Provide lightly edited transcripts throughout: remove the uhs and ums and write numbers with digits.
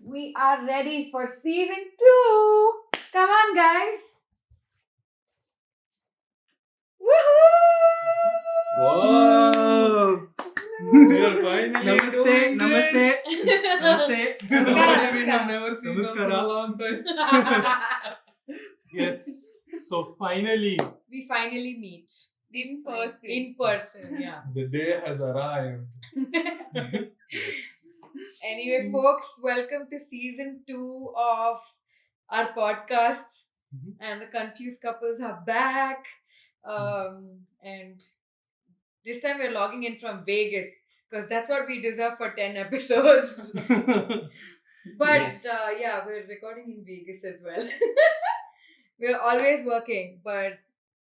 We are ready for season 2. Come on, guys. Woohoo! Whoa! We are finally doing Namaste. this. Namaste. This is Namaste. we have never seen her for a Namaskara. long time. Yes. So finally, We finally meet. In person. In person, yeah. The day has arrived. Anyway, folks, welcome to season 2 of our podcasts. Mhm. And the confused couples are back. And this time we're logging in from Vegas because that's what we deserve for 10 episodes. But Yes. yeah, we're recording in Vegas as well. We're always working, but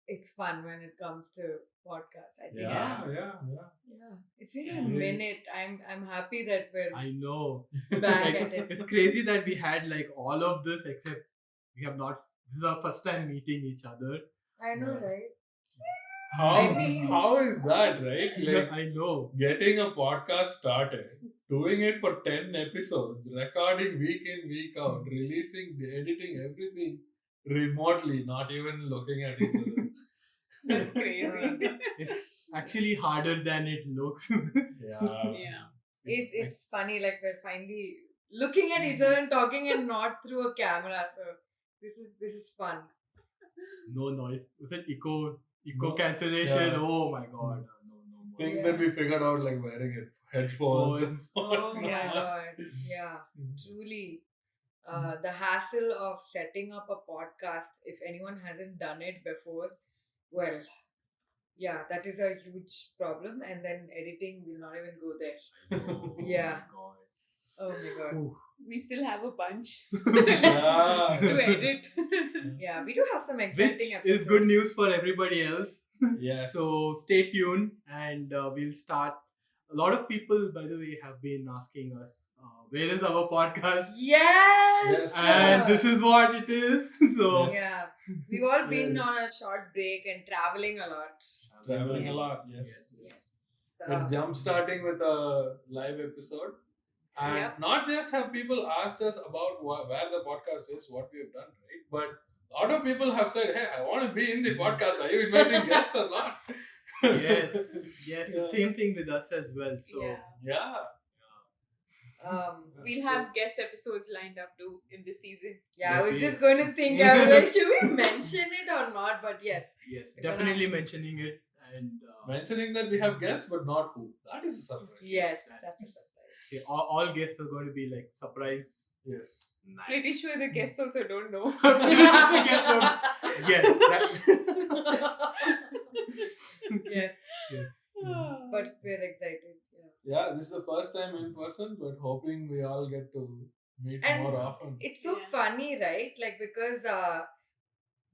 it's fun when it comes to podcasts. I think. Yeah. Yeah. It's been a Really? minute. I'm happy that we're I know. back Like, at it. it's crazy that we had like all of this, except we have not. This is our first time meeting each other. I know, Yeah. right? How is that, right? Like I know. getting a podcast started, doing it for 10 episodes, recording week in, week out, releasing, editing everything remotely, not even looking at each other. That's crazy. It's actually harder than it looks. Yeah. Yeah. It's funny, like we're finally looking at each other and talking and not through a camera. So this is fun. No noise. Was it echo No. cancellation? Yeah. Oh my god. No more. Things Yeah. that we figured out, like wearing headphones. and so on. Oh my Yeah. god. Yeah. Truly. The hassle of setting up a podcast, if anyone hasn't done it before, well, yeah, that is a huge problem. And then editing will not even go there. Oh Yeah. my god. Oh my god. Ooh. We still have a bunch Yeah. to edit. Yeah, we do have some Which exciting episodes. is good news for everybody else. Yes. So stay tuned and we'll start. A lot of people, by the way, have been asking us, where is our podcast? Yes. Yes. And this is what it is. So Yes. Yeah, we've all been Yeah. on a short break and traveling a lot. Traveling a Yes. lot, yes. Yes. We're jump starting with a live episode. And Yep. not just have people asked us about where the podcast is, what we have done, right? But a lot of people have said, hey, I want to be in the podcast. Are you inviting guests or not? yes, Yeah. the same thing with us as well. So Yeah. Yeah. We'll have guest episodes lined up too in this season. Yeah, I was Yes, just yes. going to think, I was like, should we mention it or not? But yes. yes, We're gonna- definitely mentioning it and Mentioning that we have guests, but not who. That is a surprise. Yes, that- that's a surprise. okay, all guests are going to be like surprise. Yes. Nice. Pretty sure the guests also don't know. Pretty sure the guests don't- yes, that- Yes, yes. but we're excited. Yeah. Yeah, this is the first time in person, but hoping we all get to meet And more often. It's so Yeah. funny, right? Like, because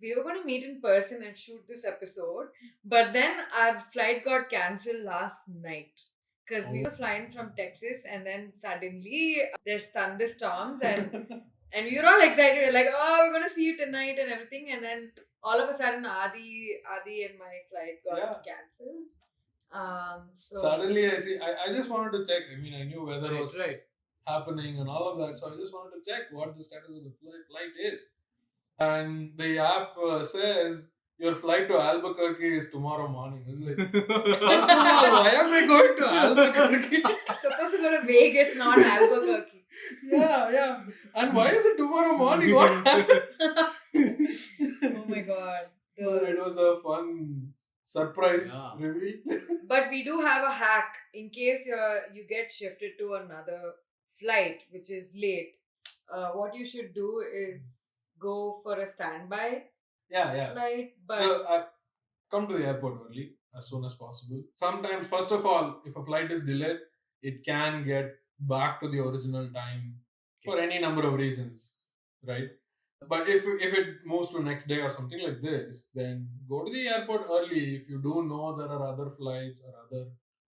we were going to meet in person and shoot this episode, but then our flight got cancelled last night because we Oh. were flying from Texas, and then suddenly there's thunderstorms and we were all excited. We're like, oh, we're gonna see you tonight and everything, and then all of a sudden Adi and my flight got Yeah. cancelled. So Suddenly, I see. I just wanted to check. I mean, I knew weather Right, was right. happening and all of that, so I just wanted to check what the status of the flight is. And the app says your flight to Albuquerque is tomorrow morning. I was like, first of all, why am I going to Albuquerque? supposed to go to Vegas, not Albuquerque. yeah. And why is it tomorrow morning? What happened? Oh my god. But it was a fun surprise Yeah. reveal. But we do have a hack in case you get shifted to another flight which is late. What you should do is go for a standby Yeah. flight. But So come to the airport early as soon as possible. Sometimes, first of all, if a flight is delayed, it can get back to the original time for Yes. any number of reasons, right? But if it moves to next day or something like this, then go to the airport early. If you do know there are other flights or other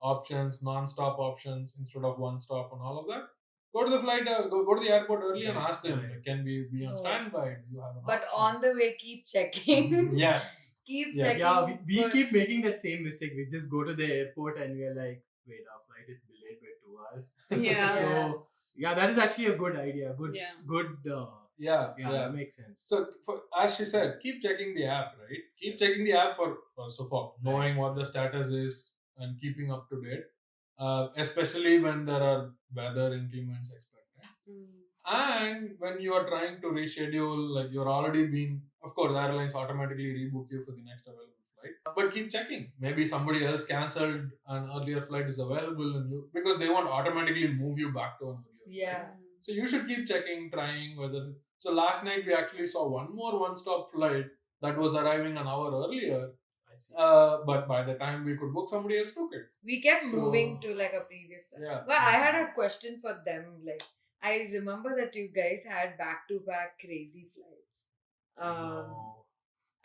options, non-stop options instead of one stop and all of that, go to the flight, go to the airport early and Right, ask them, right. like, can we be on No. standby? Do you have an but option? on the way, keep checking. Yes. Keep Yes. checking. Yeah, we for- keep making that same mistake. We just go to the airport and we're like, wait, our flight is delayed by 2 hours. Yeah. So Yeah, that is actually a good idea. Good. Yeah. Good. Yeah, Yeah, that makes sense. So, as she said, keep checking the app, right? Keep checking the app for first of all knowing what the status is and keeping up to date, especially when there are weather increments expected. And when you are trying to reschedule, like you're already been, of course, airlines automatically rebook you for the next available flight. But keep checking. Maybe somebody else cancelled an earlier flight is available, and you because they won't automatically move you back to an earlier flight. Yeah. So you should keep checking, trying whether. So last night we actually saw one more one-stop flight that was arriving an hour earlier. I see. But by the time we could book, somebody else took it. We kept So- moving to like a previous one. Yeah. But I had a question for them. Like, I remember that you guys had back-to-back crazy flights. No.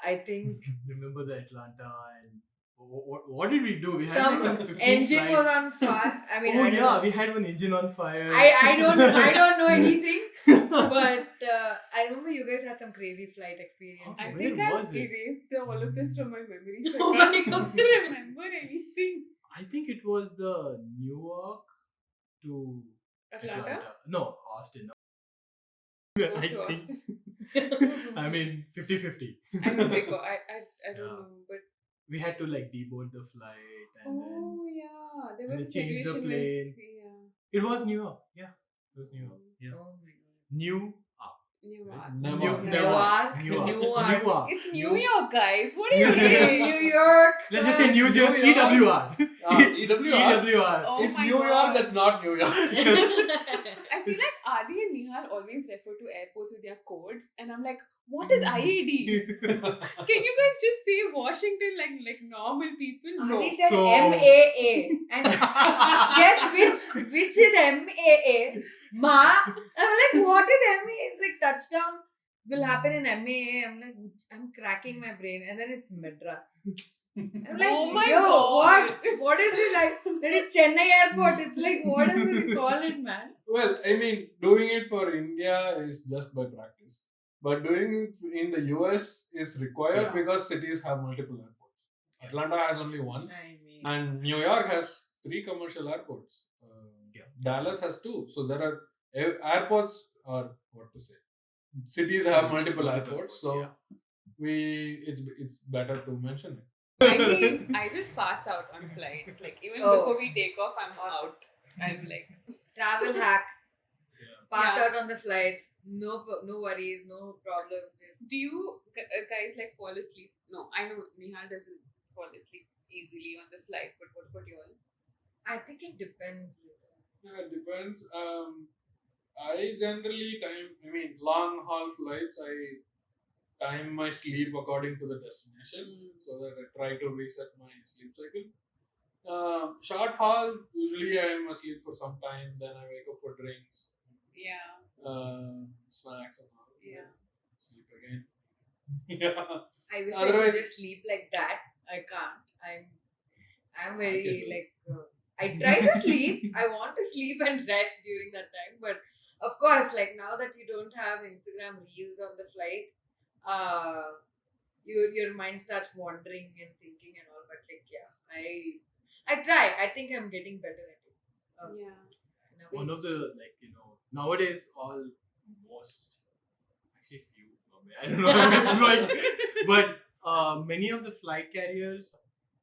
I think Remember the Atlanta and what did we do? We had some like some 15 engine flights. was on fire. I mean, Oh I don't yeah, know. we had one engine on fire. I don't know anything. But I remember you guys had some crazy flight experience. I Where think I've was it? erased all of this from my memory, so Oh I my can't God. remember anything. I think it was the Newark to Atlanta? No, Austin. Go I to think. Austin. I mean, 50-50. I don't recall. I don't Yeah. know, but We had to like deboard the flight and oh yeah, there and was a they changed the situation plane. when it was New York. Yeah, it was New York. Yeah, Oh my God. New Newark. Newark. Newark. Newark. Newark. It's New York, guys. What are you Hey, doing? New York. Let's just say New New Jersey. York. EWR. EWR. EWR. Oh It's my New York. God. That's not New York. I feel like Adi and Nihal always refer to airports with their codes, and I'm like, what is IAD? Can you guys just say Washington like normal people? No. He said So- MAA. And guess which is MAA? Ma. I'm like, what is MAA? It's like touchdown will happen in MAA. I'm like, I'm cracking my brain. And then it's Madras. I'm like, Oh my yo, God. what is it like? That is Chennai airport. It's like, what is it you call it, man? Well, I mean, doing it for India is just by practice. But doing it in the US is required Yeah. because cities have multiple airports. Atlanta has only one, I mean, and New York has 3 commercial airports. Yeah. Dallas has 2. So there are airports, or what to say, cities have multiple airports. So yeah. it's better to mention it. I mean, I just pass out on flights. Like even Oh. before we take off, I'm Awesome. out. I'm like, travel hack. Yeah. Passed Yeah. out on the flights. No worries, no problem. Just do you guys like fall asleep? No, I know Nihal doesn't fall asleep easily on the flight, but what about you all? I think it depends. Yeah, it depends. I generally long haul flights, I time my sleep according to the destination so that I try to reset my sleep cycle. Short haul, usually I am asleep for some time, then I wake up for drinks, Yeah, snacks and all. yeah. Then sleep again. Yeah. I wish I Otherwise- could just sleep like that. I can't. I'm very can do like I try to sleep. I want to sleep and rest during that time, but of course, like now that you don't have Instagram reels on the flight, your mind starts wandering and thinking and all. But like, yeah, I try. I think I'm getting better at it. Yeah. One of the nowadays almost actually few. I don't know how it's like, but many of the flight carriers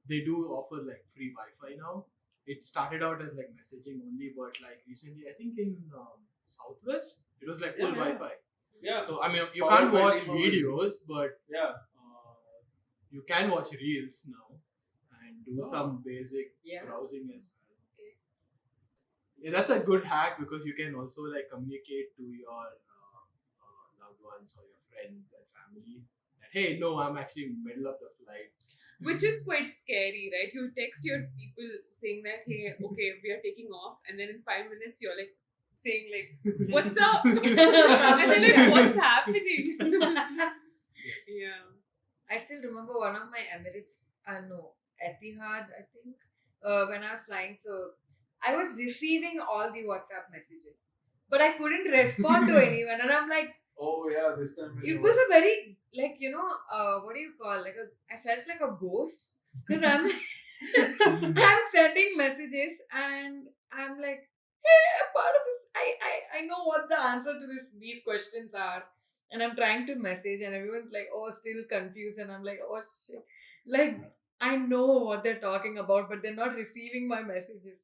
they do offer like free Wi-Fi now. It started out as like messaging only, but like recently, I think in Southwest, it was like full Yeah, yeah. Wi-Fi. Yeah. So I mean, you Powered can't by watch T-Mobile. videos, but Yeah. you can watch reels now and do Oh. some basic Yeah. browsing as well. Yeah, that's a good hack because you can also like communicate to your loved ones or your friends and family that hey, no, I'm actually in the middle of the flight. Which is quite scary, right? You text your people saying that, hey, okay, we are taking off, and then in 5 minutes you're like saying like, what's up? And they're like, what's happening? Yes. Yeah. I still remember one of my Emirates, Etihad, I think, when I was flying. So I was receiving all the WhatsApp messages, but I couldn't respond to anyone. And I'm like, Oh yeah, this time. it was a very, like, what do you call, I felt like a ghost. Because I'm sending messages and I'm like, hey, a part of this, I know what the answer to these questions are, and I'm trying to message, and everyone's like, oh, still confused, and I'm like, oh shit, like I know what they're talking about, but they're not receiving my messages.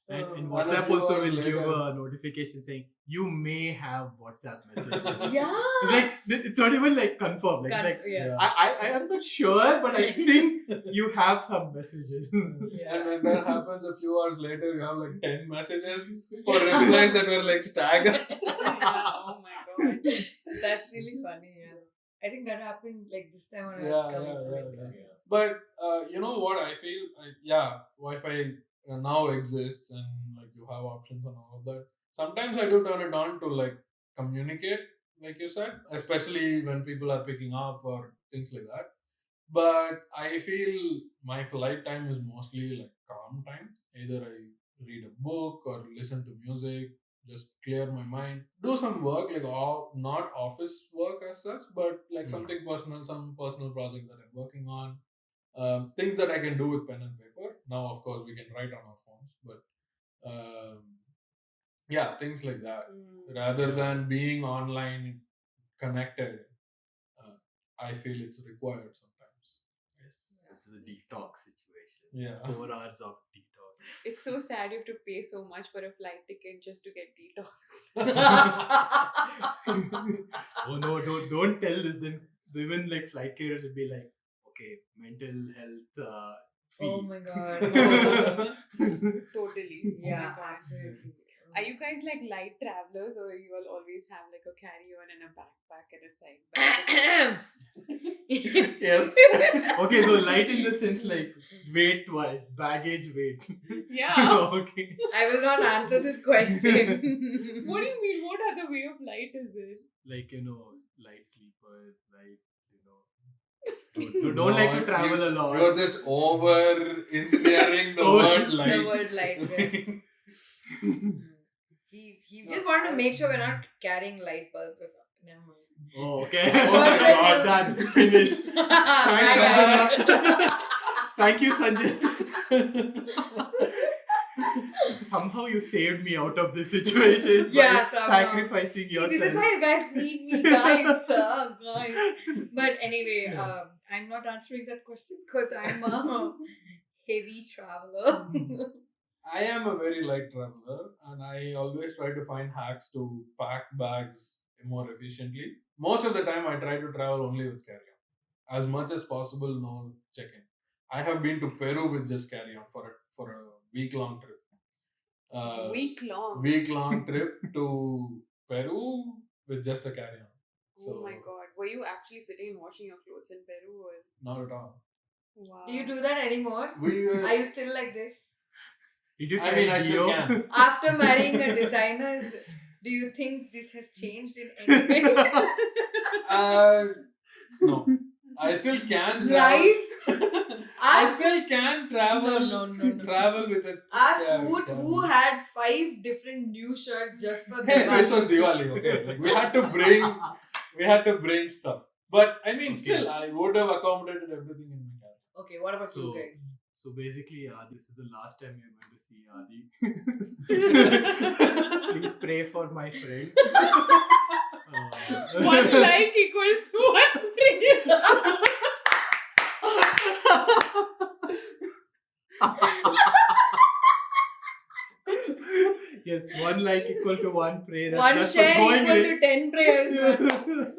So And And a WhatsApp few also hours will give later- a notification saying you may have WhatsApp messages. yeah, It's like it's not even like confirmed. Like, it's like yeah. I am not sure, but I think you have some messages. Yeah. And when that happens a few hours later, you have like 10 messages for replies that were like staggered. Oh my god. That's really funny. Yeah, I think that happened like this time when I Yeah, was coming yeah, from yeah, India. yeah. But you know what I feel? Wi-Fi now exists, and like you have options and all of that. Sometimes I do turn it on to like communicate, like you said, especially when people are picking up or things like that. But I feel my flight time is mostly like calm time. Either I read a book or listen to music, just clear my mind, do some work, like not office work as such, but like something personal, some personal project that I'm working on. Things that I can do with pen and paper. Now, of course, we can write on our phones, but yeah, things like that. Rather than being online connected, I feel it's required sometimes. Yes, this is a detox situation. Yeah. 4 hours of detox. It's so sad you have to pay so much for a flight ticket just to get detox. Oh no, don't tell this. Then even like flight carriers would be like, okay, mental health fee. Oh my god. Totally. Yeah, Oh my God. absolutely. Are you guys like light travelers, or you all always have like a carry-on and a backpack and a side bag? Yes. Okay, so light in the sense like weight wise, baggage weight. Yeah. Okay. I will not answer this question. What do you mean? What other way of light is there? Like, light sleepers, don't like to travel a lot. You're just over inspiring the Over- word light. The word light, yeah. He just wanted to make sure we're not carrying light bulbs or something. Never mind. Oh, okay. Oh What my when God, you- done. Finished. Bye, guys. Thank you, Sanjay. Somehow you saved me out of this situation Yeah, by somehow. sacrificing See, yourself. this is why you guys need me, guys. Guys. But anyway, Yeah. I'm not answering that question because I'm a heavy traveler. I am a very light traveler, and I always try to find hacks to pack bags more efficiently. Most of the time, I try to travel only with carry-on. As much as possible, no check-in. I have been to Peru with just carry-on for a week-long trip. Week-long. Week-long trip to Peru with just a carry-on. Oh my god. Were you actually sitting and washing your clothes in Peru? Or? Not at all. Wow. Do you do that anymore? We Are you still like this? Did you I mean, I carry still Dio? can. After marrying a designer, do you think this has changed in any way? No. I still can Guys, I ask- still can travel. No. Travel with it. Ask Yeah, Ruth, can who be. had 5 different new shirts just for Hey, this was Diwali. Diwali, okay? Like we had to bring stuff. But I mean, Okay. still, I would have accommodated everything in my car. Okay, what about you So, guys? so basically, this is the last time you're going to see Adi. Please pray for my friend. One like equals to one prayer. Yes, one like equal to one prayer. One That's share what's going equal to 10 prayers. man.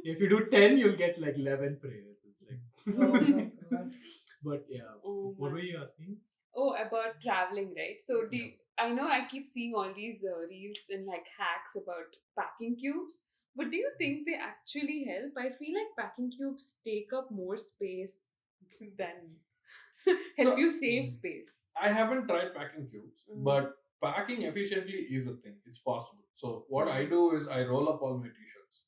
If you do 10, you'll get like 11 prayers. It's like, Oh my god. but yeah. Oh What my. were you asking? Oh, about traveling, right? So, I know I keep seeing all these reels and like hacks about packing cubes, but do you think they actually help? I feel like packing cubes take up more space than help No. you save space. I haven't tried packing cubes, Mm. but packing efficiently is a thing. It's possible. So what I do is I roll up all my t-shirts.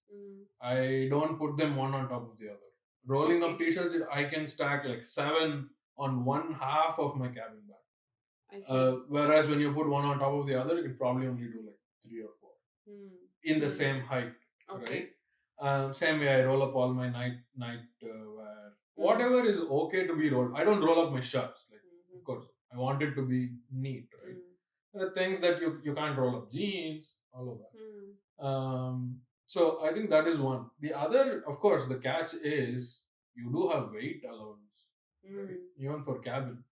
I don't put them one on top of the other. Rolling up Okay. t-shirts, I can stack like 7 on one half of my cabin bag. I see. Whereas when you put one on top of the other, you can probably only do like 3 or 4 in the Mm. same height, Okay. right? Same way, I roll up all my night wear. Whatever is okay to be rolled. I don't roll up my shirts. Like, of course, I want it to be neat, right? There are things that you can't roll up jeans, all of that. So I think that is one. The other, of course, the catch is you do have weight allowance, right? Even for cabin.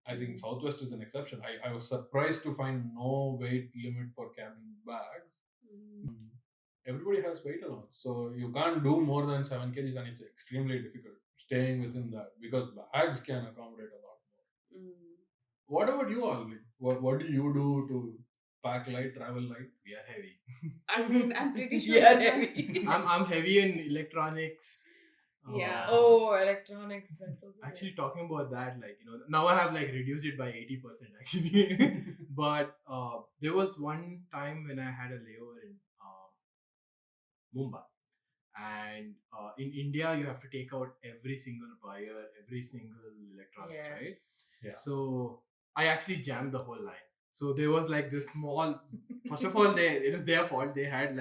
I think Southwest is an exception. I was surprised to find no weight limit for cabin bags. Everybody has weight allowance, so you can't do more than 7 kgs, and it's extremely difficult staying within that because bags can accommodate a lot more. What about you all? Like, what do you do to pack light, travel light? We are heavy. I mean, I'm pretty sure. Yeah, you have- heavy. I'm heavy in electronics. Yeah. Oh, electronics. That's also Actually, talking about that, like, now I have like reduced it by 80% actually. But there was one time when I had a layover in Mumbai, and in India you have to take out every single wire, every single electronics, yes. right? Yeah. So I actually jammed the whole line. So there was like this small. First of all, it was their fault. They had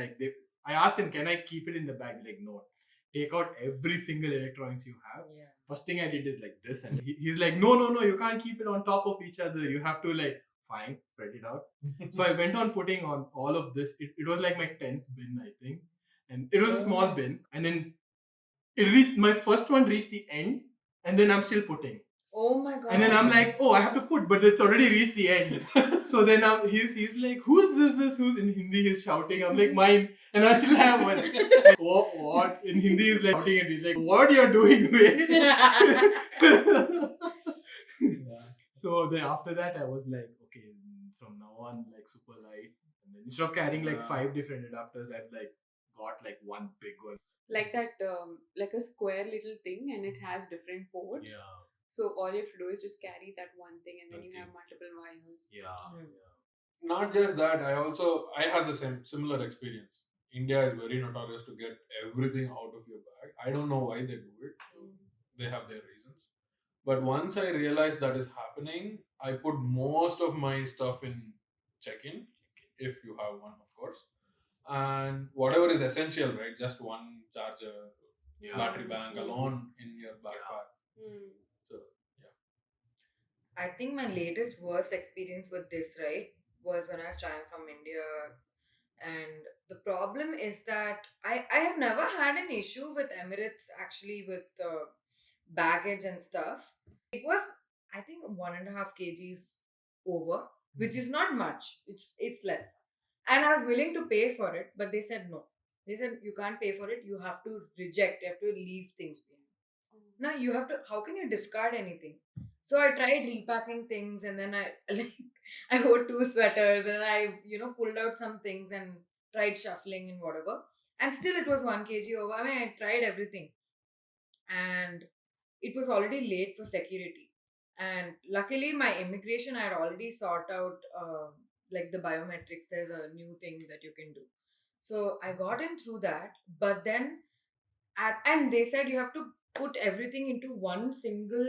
I asked them, can I keep it in the bag? They're like, no. Take out every single electronics you have. Yeah. First thing I did is like this, and he's like, no, you can't keep it on top of each other. You have to fine, spread it out. So I went on putting on all of this. It was like my 10th bin, I think, and it was a small bin. And then my first one reached the end, and then I'm still putting. Oh my god. And then I'm like, oh, I have to put, but it's already reached the end. So then he's like, who's this? Who's in Hindi? He's shouting. I'm like, mine. And I still have one. Like, what? In Hindi, he's like shouting, and he's like, what you're doing, man? So then after that, I was like, okay, from now on, like super light. And then instead of carrying like 5 different adapters, I've got one big one. Like that, like a square little thing, and it has different ports. Yeah. So all you have to do is just carry that one thing, and then you Okay. have multiple wires. Yeah. Not just that, I had the similar experience. India is very notorious to get everything out of your bag. I don't know why they do it. They have their reasons. But once I realized that is happening, I put most of my stuff in check-in, if you have one, of course. And whatever is essential, right? Just one charger, battery bank alone in your backpack. So, yeah. I think my latest worst experience with this, right, was when I was traveling from India. And the problem is that I have never had an issue with Emirates actually with baggage and stuff. It was, I think, 1.5 kgs over, which is not much. It's less. And I was willing to pay for it, but they said no. They said you can't pay for it. You have to reject. You have to leave things behind. Now you have to. How can you discard anything? So I tried repacking things, and then I I wore 2 sweaters, and I pulled out some things and tried shuffling and whatever, and still it was 1 kg over. I mean, I tried everything, and it was already late for security. And luckily, my immigration I had already sought out, like the biometrics. There's a new thing that you can do, so I got in through that. But then, and they said you have to put everything into one single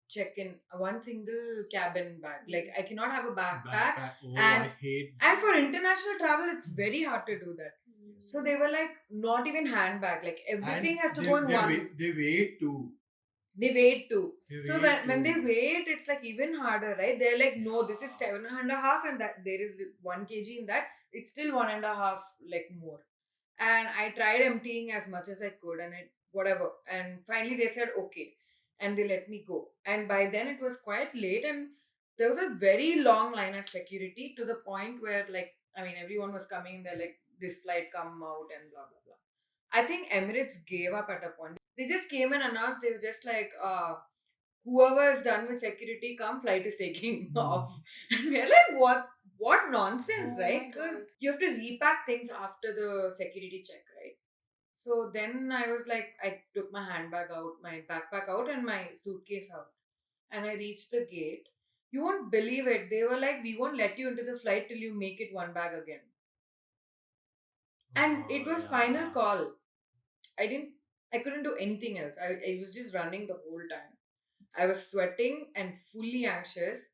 check-in, one single cabin bag. Like I cannot have a backpack. Oh, and I hate. And for international travel, it's very hard to do that. So they were like, not even handbag. Like everything has to go in one. They wait too. They wait too. They So wait when they too. wait, it's like even harder, right? They're like, no, this is 7.5, and that there is 1 kg in that. It's still 1.5 like more. And I tried emptying as much as I could, and it whatever. And finally they said okay, and they let me go. And by then it was quite late, and there was a very long line at security to the point where everyone was coming and they're like, this flight come out and blah blah blah. I think Emirates gave up at a point. They just came and announced, they were just like, whoever is done with security, come, flight is taking off. And we're like, what nonsense, Oh right? my Because God. you have to repack things after the security check, right? So then I was like, I took my handbag out, my backpack out, and my suitcase out. And I reached the gate. You won't believe it. They were like, we won't let you into the flight till you make it one bag again. And it was final call. I couldn't do anything else. I was just running the whole time. I was sweating and fully anxious.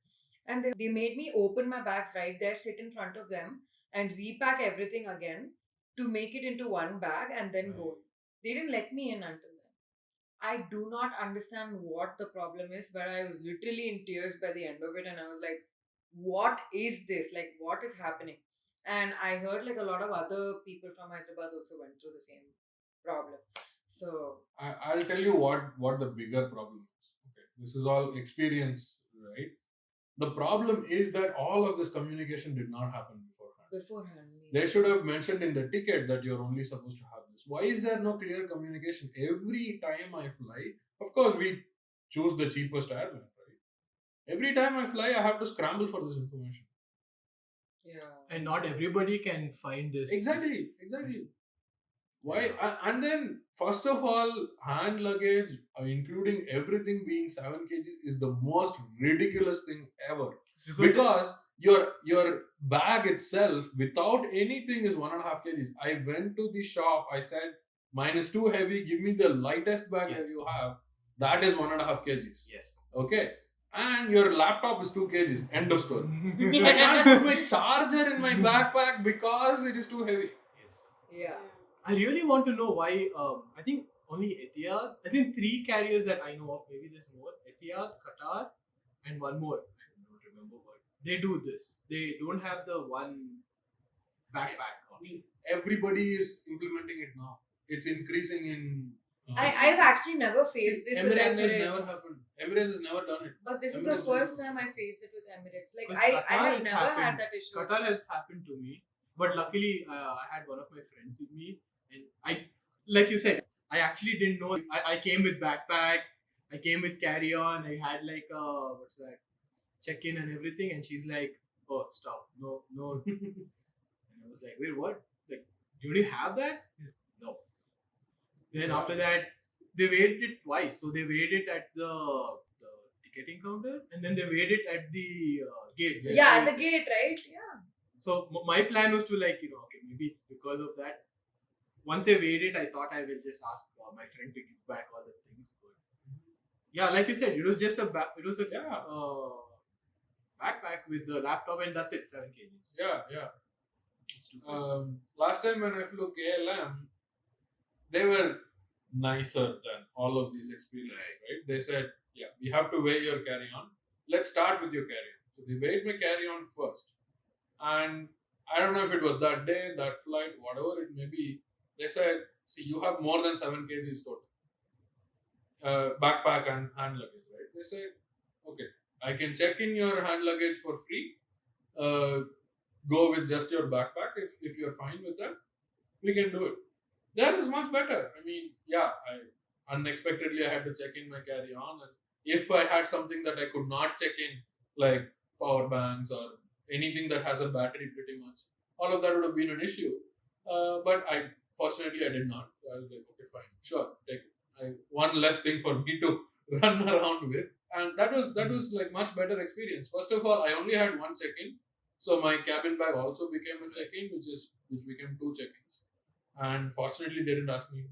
And they made me open my bags right there, sit in front of them, and repack everything again to make it into one bag and then go. They didn't let me in until then. I do not understand what the problem is, but I was literally in tears by the end of it, and I was like, what is this? Like, what is happening? And I heard like a lot of other people from Hyderabad also went through the same problem. So I'll tell you what the bigger problem is. Okay, this is all experience, right? The problem is that all of this communication did not happen beforehand. beforehand, They should have mentioned in the ticket that you're only supposed to have this. Why is there no clear communication? Every time I fly, of course, we choose the cheapest airline, right? Every time I fly, I have to scramble for this information. yeah. And not everybody can find this. Exactly. Why? And then, first of all, hand luggage, including everything being 7 kgs, is the most ridiculous thing ever. Because your bag itself, without anything, is 1.5 kgs. I went to the shop. I said, "Mine is too heavy. Give me the lightest bag Yes. that you have." That is 1.5 kgs. Yes. Okay. And your laptop is 2 kgs. End of story. I can't put my charger in my backpack because it is too heavy. Yes. Yeah. I really want to know why. I think only Etihad. I think 3 carriers that I know of. Maybe there's more. Etihad, Qatar, and one more. I don't remember what. They do this. They don't have the one backpack option. Everybody is implementing it now. It's increasing in. I've actually never faced this with Emirates has Emirates. never happened. Emirates has never done it. But this is Emirates the is first never time done I faced it with Emirates. Like Because I Qatar, have it never had happened. that issue. Qatar has happened to me, but luckily I had one of my friends with me, and I, like you said, I actually didn't know. I came with backpack, I came with carry on, I had like what's that, check in and everything, and she's like, "Oh, stop, no, no," and I was like, "Wait, what? Like, do you have that?" He's like, "No." Then after that, they weighed it twice. So they weighed it at the ticketing counter, and then they weighed it at the gate. Yeah, the gate, right? Yeah. So my plan was to okay, maybe it's because of that. Once they weighed it, I thought I will just ask my friend to give back all the things. But yeah, like you said, it was just a backpack with the laptop, and that's it, 7 kgs. Yeah. Last time when I flew KLM, they were nicer than all of these experiences, right? They said, "Yeah, we have to weigh your carry-on. Let's start with your carry-on." So they weighed my carry-on first, and I don't know if it was that day, that flight, whatever it may be. They said, "See, you have more than 7 kgs total, backpack and hand luggage, right?" They said, "Okay, I can check in your hand luggage for free. Uh, go with just your backpack. If you're fine with that, we can do it." That was much better. I mean, yeah, unexpectedly I had to check in my carry-on, and if I had something that I could not check in, like power banks or anything that has a battery, pretty much, all of that would have been an issue. But fortunately I did not. So I was like, okay, fine, sure, take it. One less thing for me to run around with, and that was like much better experience. First of all, I only had one check-in, so my cabin bag also became a check-in, which became 2 check-ins. And fortunately, they didn't ask me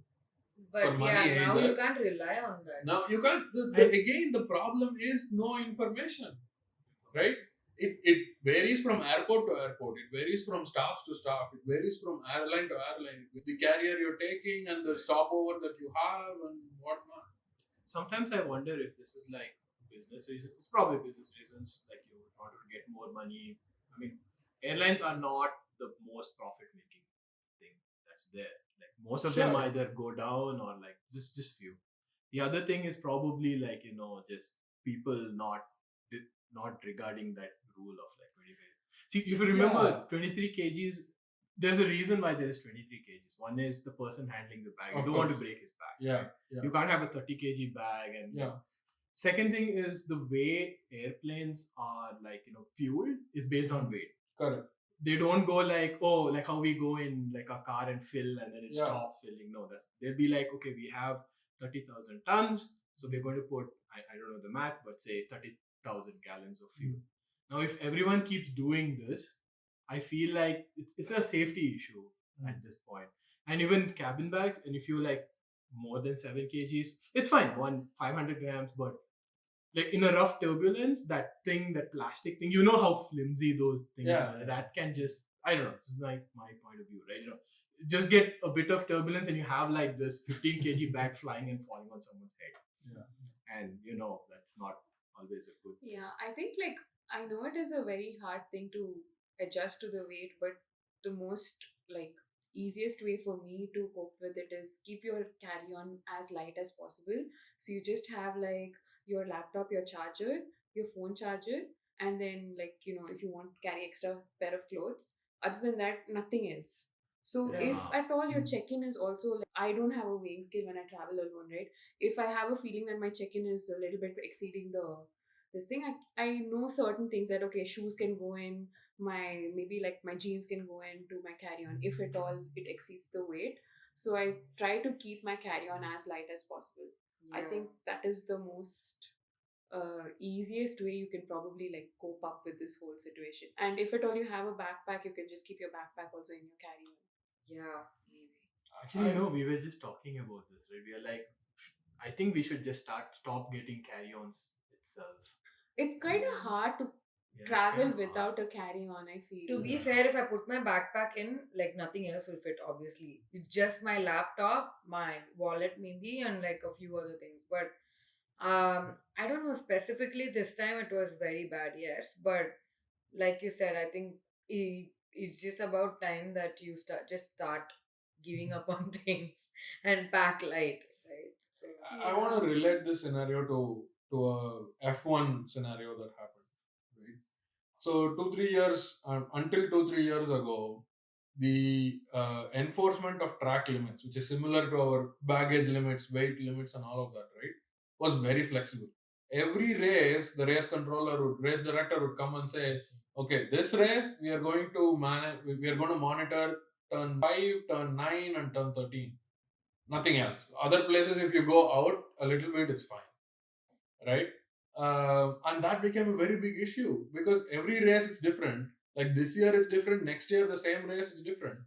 But for money yeah, now either. you can't rely on that. Now you can't. Again, the problem is no information, right? It varies from airport to airport. It varies from staff to staff. It varies from airline to airline. With the carrier you're taking and the stopover that you have and whatnot. Sometimes I wonder if this is like business reasons. It's probably business reasons, like you want to get more money. I mean, airlines are not the most profit making thing that's there. Like most of them Sure. either go down or like just few. The other thing is probably like just people not regarding that rule of like 25. See, if you remember, Yeah. 23 kgs. There's a reason why there is 23 kgs. One is the person handling the bag. You Of don't want to course. break his back. Yeah. You can't have a 30 kg bag. And Yeah. second thing is the way airplanes are fueled is based on weight. Correct. They don't go like like how we go in like a car and fill and then it Yeah. stops filling. No, they'll be like, okay, we have 30,000 tons, so we're going to put I don't know the math, but say 30,000 gallons of fuel. Now, if everyone keeps doing this, I feel like it's a safety issue at this point. And even cabin bags, and if you like more than 7 kgs, it's fine, 500 grams, but like in a rough turbulence, that plastic thing, how flimsy those things Yeah. are. That can just, I don't know, this is my point of view, right? Just get a bit of turbulence and you have like this 15 kg bag flying and falling on someone's head. Yeah. And that's not always a good. Yeah, I think like I know it is a very hard thing to adjust to the weight, but the most like easiest way for me to cope with it is keep your carry on as light as possible. So you just have like your laptop, your charger, your phone charger, and then like if you want to carry extra pair of clothes. Other than that, nothing else. So if Yeah. at all your check-in is also like I don't have a weighing scale when I travel alone, right? If I have a feeling that my check-in is a little bit exceeding this thing, I know certain things that okay, shoes can go in, my maybe like my jeans can go into my carry-on if at all it exceeds the weight. So I try to keep my carry-on as light as possible. I think that is the most easiest way you can probably like cope up with this whole situation. And if at all you have a backpack, you can just keep your backpack also in your carry-on. Yeah, maybe. Actually, we were just talking about this, right? We are like, I think we should just stop getting carry-ons itself. It's kind of hard to Yeah, travel without a carry-on, I feel. To be fair, if I put my backpack in, like nothing else will fit, obviously. It's just my laptop, my wallet, maybe, and like a few other things. But I don't know specifically this time it was very bad, yes. But like you said, I think it's just about time that you start giving up on things and pack light, right? So I want to relate this scenario to a F1 scenario that happened, right? So 2-3 years until 2-3 years ago, the enforcement of track limits, which is similar to our baggage limits, weight limits, and all of that, right, was very flexible. Every race, the race director would come and say, "Okay, this race we are going to manage. We are going to monitor turn 5, turn 9, and turn 13. Nothing else. Other places, if you go out a little bit, it's fine, right?" And that became a very big issue because every race is different. Like this year it's different, next year the same race is different,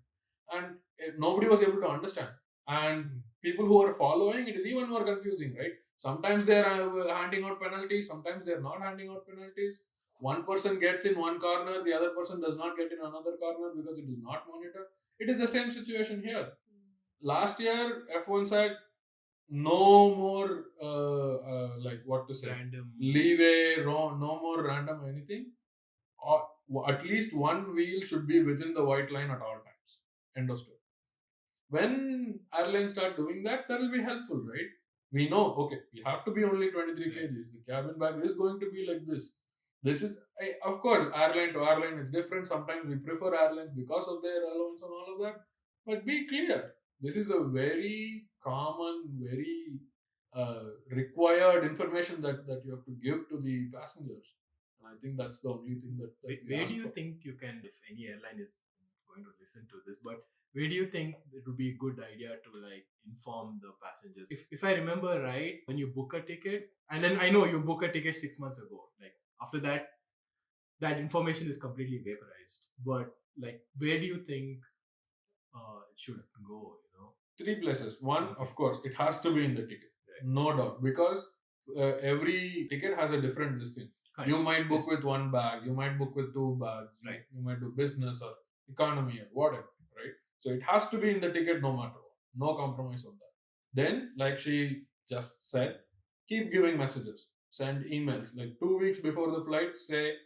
and nobody was able to understand. And people who are following it is even more confusing, right? Sometimes they are handing out penalties, sometimes they are not handing out penalties. One person gets in one corner, the other person does not get in another corner because it is not monitored. It is the same situation here. Last year, F1 said no more like what to say, Random. leeway, no more random anything. Or at least one wheel should be within the white line at all times. End of story. When airlines start doing that, that will be helpful, right? We know, okay, we have to be only 23 kgs. The cabin bag is going to be like this. This is, of course, airline to airline is different. Sometimes we prefer airlines because of their allowance and all of that. But be clear, this is a very common, very required information that you have to give to the passengers. And I think that's the only thing that we Where ask do you for. think you can, if any airline is going to listen to this, but where do you think it would be a good idea to like inform the passengers? If I remember right, when you book a ticket, and then I know you book a ticket 6 months ago, like after that, that information is completely vaporized. But like, where do you think it should go? 3 places. One, Okay. of course, it has to be in the ticket, Right. no doubt, because every ticket has a different this thing. Correct. You might book Yes. with one bag, you might book with 2 bags, Right. You might do business or economy or whatever, right? So it has to be in the ticket no matter what. No compromise on that. Then, like she just said, keep giving messages, send emails. Like 2 weeks before the flight, say,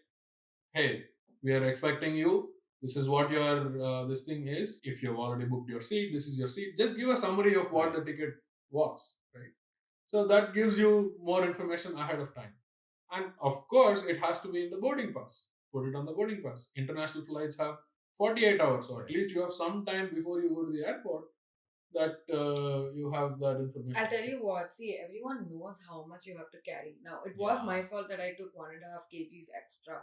hey, we are expecting you. This is what your this thing is. If you've already booked your seat, this is your seat. Just give a summary of what the ticket was, right? So that gives you more information ahead of time. And of course, it has to be in the boarding pass. Put it on the boarding pass. International flights have 48 hours, so at least you have some time before you go to the airport that you have that information. I'll tell you what, see, everyone knows how much you have to carry. Now, it was my fault that I took 1.5 kgs extra.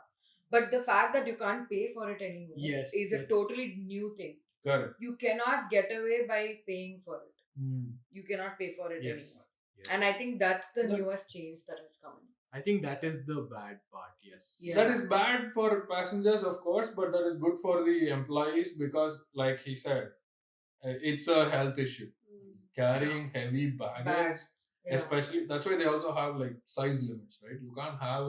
But the fact that you can't pay for it anymore Yes, is a that's- totally new thing. Correct. You cannot get away by paying for it. Hmm. You cannot pay for it Yes. anymore. Yes. And I think that's the That- newest change that has come in. I think that is the bad part. Yes. Yeah. That is bad for passengers, of course, but that is good for the employees because, like he said, it's a health issue. Carrying heavy baggage, Bags. Yeah. especially, that's why they also have like size limits, right? You can't have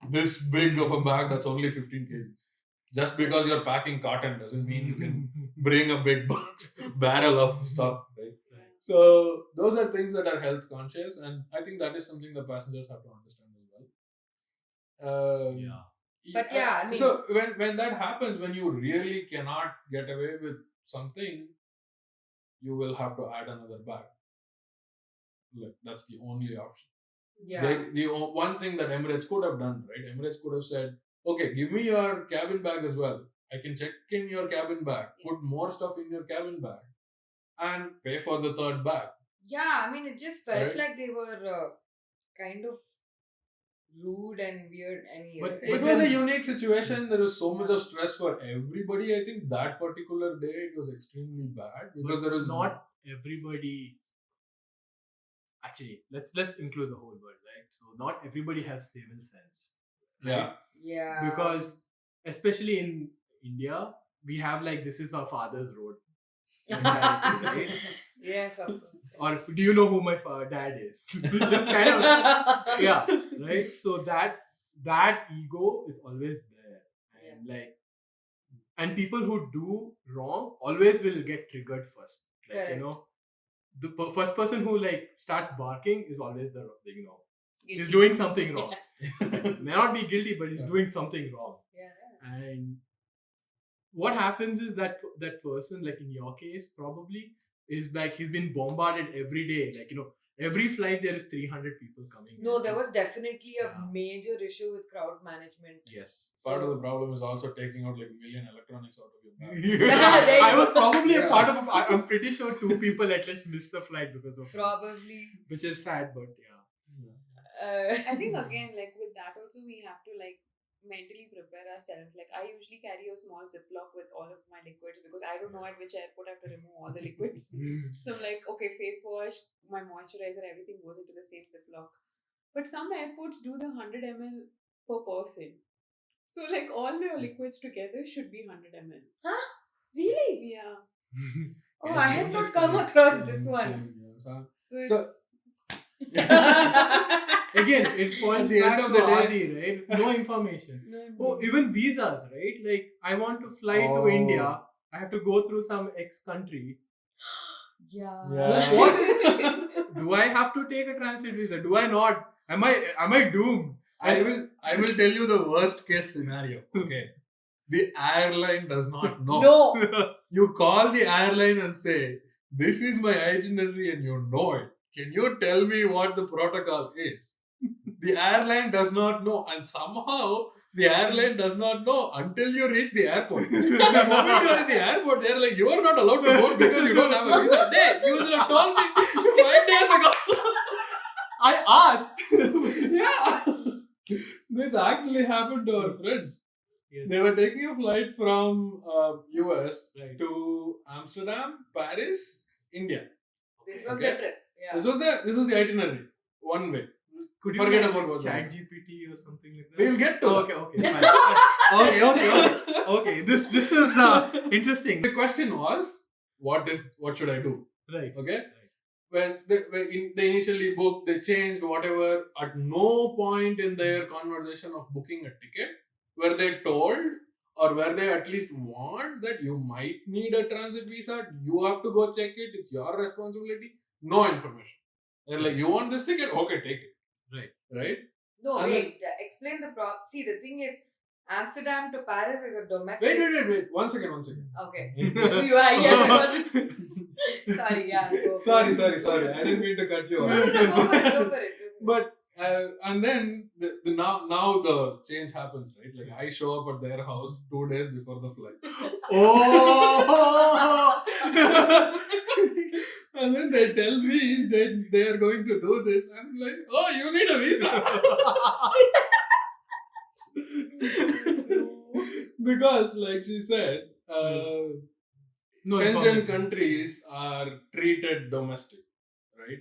this big of a bag that's only 15 kgs. Just because you're packing cotton doesn't mean you can bring a big box barrel of stuff, right? So those are things that are health conscious, and I think that is something the passengers have to understand as well. Yeah. But yeah, I mean- so when that happens, when you really cannot get away with something, you will have to add another bag. Like that's the only option. Yeah. The one thing that Emirates could have done, right? Emirates could have said, okay, give me your cabin bag as well. I can check in your cabin bag, put more stuff in your cabin bag, and pay for the third bag. Yeah, I mean, it just felt Right. like they were kind of rude and weird. And But It was a then- unique situation. There was so much of stress for everybody. I think that particular day it was extremely bad because But there was not everybody. Actually, let's include the whole world, right? So not everybody has civil sense. Right? yeah. Because especially in India, we have like this is our father's road. mentality, right? Yes, of course. Or do you know who my dad is? Which is kind of yeah, right. So that ego is always there, and like, and people who do wrong always will get triggered first. Like Correct. you know, the first person who like starts barking is always the he's Guilty. doing something wrong. May not be guilty, but he's doing something wrong. Yeah. And what happens is that person, like in your case, probably is like he's been bombarded every day. Like every flight there is 300 people coming. No, in. there was definitely a Yeah. major issue with crowd management. Yes. part of the problem is also taking out like a million electronics out of your bag. There you I was go. probably a Yeah. part of. I'm pretty sure 2 people at least missed the flight because of Probably. which is sad, but yeah. I think again, like with that also, we have to like mentally prepare ourselves. Like I usually carry a small Ziploc with all of my liquids because I don't know at which airport I have to remove all the liquids. So I'm like, okay, face wash, my moisturizer, everything goes into the same Ziploc. But some airports do the 100 ml per person. So like all your liquids together should be 100 ml. Really? Yeah. Oh, Yeah, I have Jesus not come Christ. across this one. Insane, yes, huh? So So- it's Again, it points At the back end of to the day- Adi, right? No information. Oh, even visas, right? Like, I want to fly to Oh. India. I have to go through some X country. Yeah. Yeah. What? Do I have to take a transit visa? Do I not? Am I doomed? I will tell you the worst case scenario. Okay. The airline does not know. No. You call the airline and say, this is my itinerary and you know it. Can you tell me what the protocol is? The airline does not know, and somehow the airline does not know until you reach the airport. The moment you are in the airport, they are like, you are not allowed to board because you don't have a visa. Hey, you should have told me 5 days ago. I asked. Yeah. This actually happened to our friends. Yes. They were taking a flight from US Right. to Amsterdam, Paris, India. This was Okay. the trip. Yeah. This was the itinerary. One way. Could you Forget like about what Chat GPT or something like that? We'll get to Oh, that. okay, fine. okay. This is interesting. The question was, what should I do? Right. Okay. When they initially booked, they changed whatever. At no point in their conversation of booking a ticket were they told or were they at least warned that you might need a transit visa. You have to go check it. It's your responsibility. No information. They're like, you want this ticket? Okay, take it. Right. No, And wait. Explain the See, the thing is, Amsterdam to Paris is a domestic. Wait. One second. Okay. You are. Yes. Sorry. Yeah. Go for it. Sorry. I didn't mean to cut you No, off. go for it. But and then now the change happens, right? Like I show up at their house 2 days before the flight. Oh. And then they tell me that they are going to do this. I'm like, oh, you need a visa. Because, like she said, No Schengen information. countries are treated domestic, right?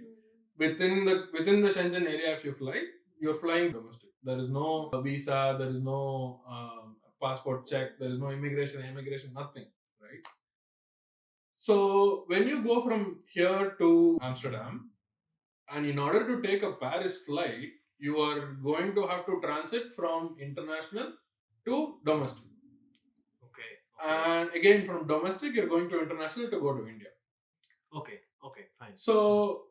Within the Schengen area, if you fly, you're flying domestic. There is no visa, there is no passport check, there is no immigration, nothing, right? So when you go from here to Amsterdam, and in order to take a Paris flight, you are going to have to transit from international to domestic. Okay. And again, from domestic, you're going to international to go to India. Okay, fine. So,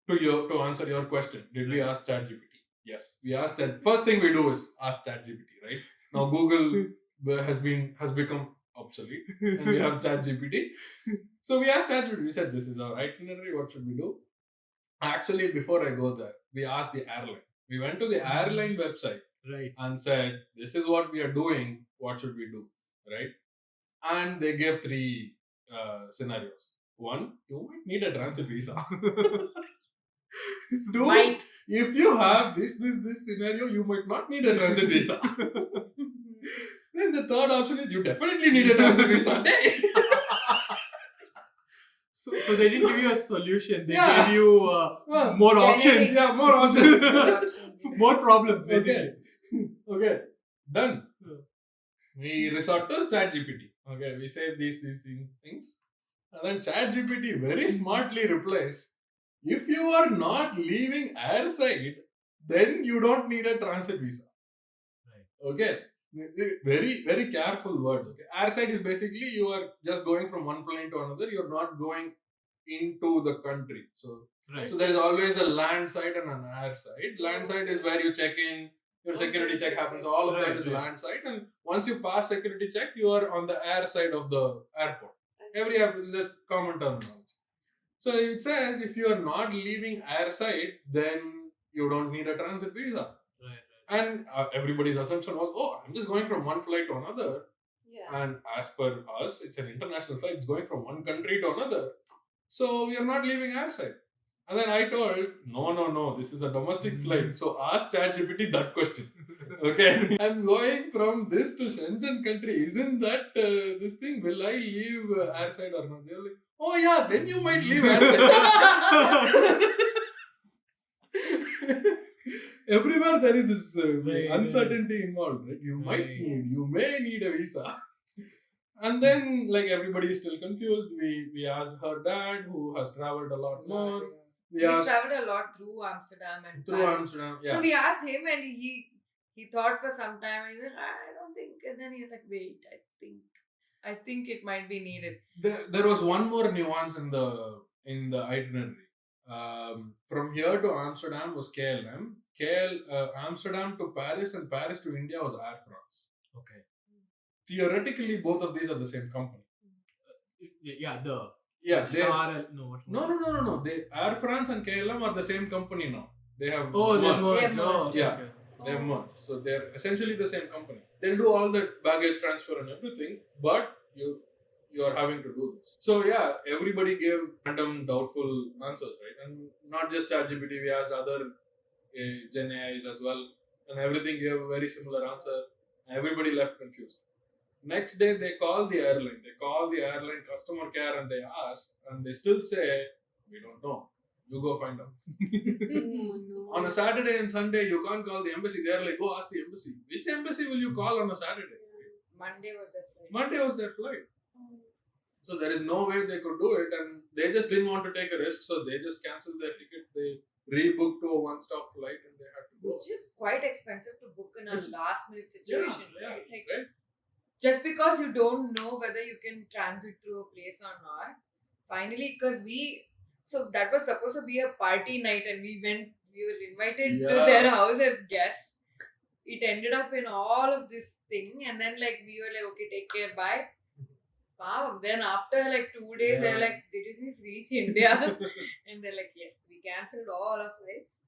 to answer your question, did we ask ChatGPT? Yes, we asked Chat. First thing we do is ask ChatGPT, right? Now Google has become obsolete, and we have ChatGPT. So we asked ChatGPT. We said, "This is our itinerary. What should we do?" Actually, before I go there, we asked the airline. We went to the airline website Right. and said, "This is what we are doing. What should we do?" Right? And they gave three scenarios. One, you might need a transit visa. Two, Might. if you have this scenario, you might not need a transit visa. Then the third option is you definitely need a transit visa. So they didn't give you a solution. They Yeah. gave you more Generic. options. Yeah, more options. More problems, basically. Okay, done. We resort to ChatGPT. Okay, we say these things, and then ChatGPT very smartly replies, "If you are not leaving airside, then you don't need a transit visa." Right. Okay, very careful words. Okay, airside is basically you are just going from one plane to another. You're not going into the country. Right. So there is always a land side and an air side. Land side is where you check in, your security check happens. All of that Right, is right. land side, and once you pass security check, you are on the air side of the airport. Every airport is just common terminology. So it says if you are not leaving air side, then you don't need a transit visa. Right. And everybody's assumption was, oh, I'm just going from one flight to another. Yeah. And as per us, it's an international flight. It's going from one country to another. So we are not leaving airside. And then I told, no, this is a domestic flight. So ask ChatGPT that question. Okay, I'm going from this to Shenzhen country. Isn't that this thing? Will I leave airside or not? They're like, oh yeah, then you might leave airside. Everywhere there is this uncertainty involved, right? You may need a visa. And then, like, everybody is still confused. We asked her dad, who has traveled a lot more. He's traveled a lot through Amsterdam and Paris. Amsterdam, yeah. So we asked him, and he thought for some time, and he was like, I don't think. And then he was like, wait, I think it might be needed. There was one more nuance in the itinerary. From here to Amsterdam was KLM. Amsterdam to Paris and Paris to India was Air France. Okay. Theoretically, both of these are the same company. Yeah, the Star. no. No. Air France and KLM are the same company now. They have They merged. merged. They have merged. Yeah. Okay. They have merged. So they're essentially the same company. They'll do all the baggage transfer and everything, but you are having to do this. So yeah, everybody gave random doubtful answers, right? And not just ChatGPT, we asked other Gen AIs as well, and everything gave a very similar answer. Everybody left confused. Next day, they call the airline. They call the airline customer care and they ask, and they still say, we don't know. You go find out. On a Saturday and Sunday, you can't call the embassy. They're like, go ask the embassy. Which embassy will you call on a Saturday? Monday was their flight. Monday was their flight. So there is no way they could do it, and they just didn't want to take a risk, so they just canceled their ticket. They rebooked to a one-stop flight, and they had to go. Which is quite expensive to book in a last-minute situation, right? Like, right? just because you don't know whether you can transit through a place or not. Finally, because so that was supposed to be a party night, and we were invited to their house as guests. It ended up in all of this thing, and then like we were like, okay, take care, bye. Wow. Then after like 2 days, they were like, did you guys reach India? And they're like, yes, we cancelled all our flights.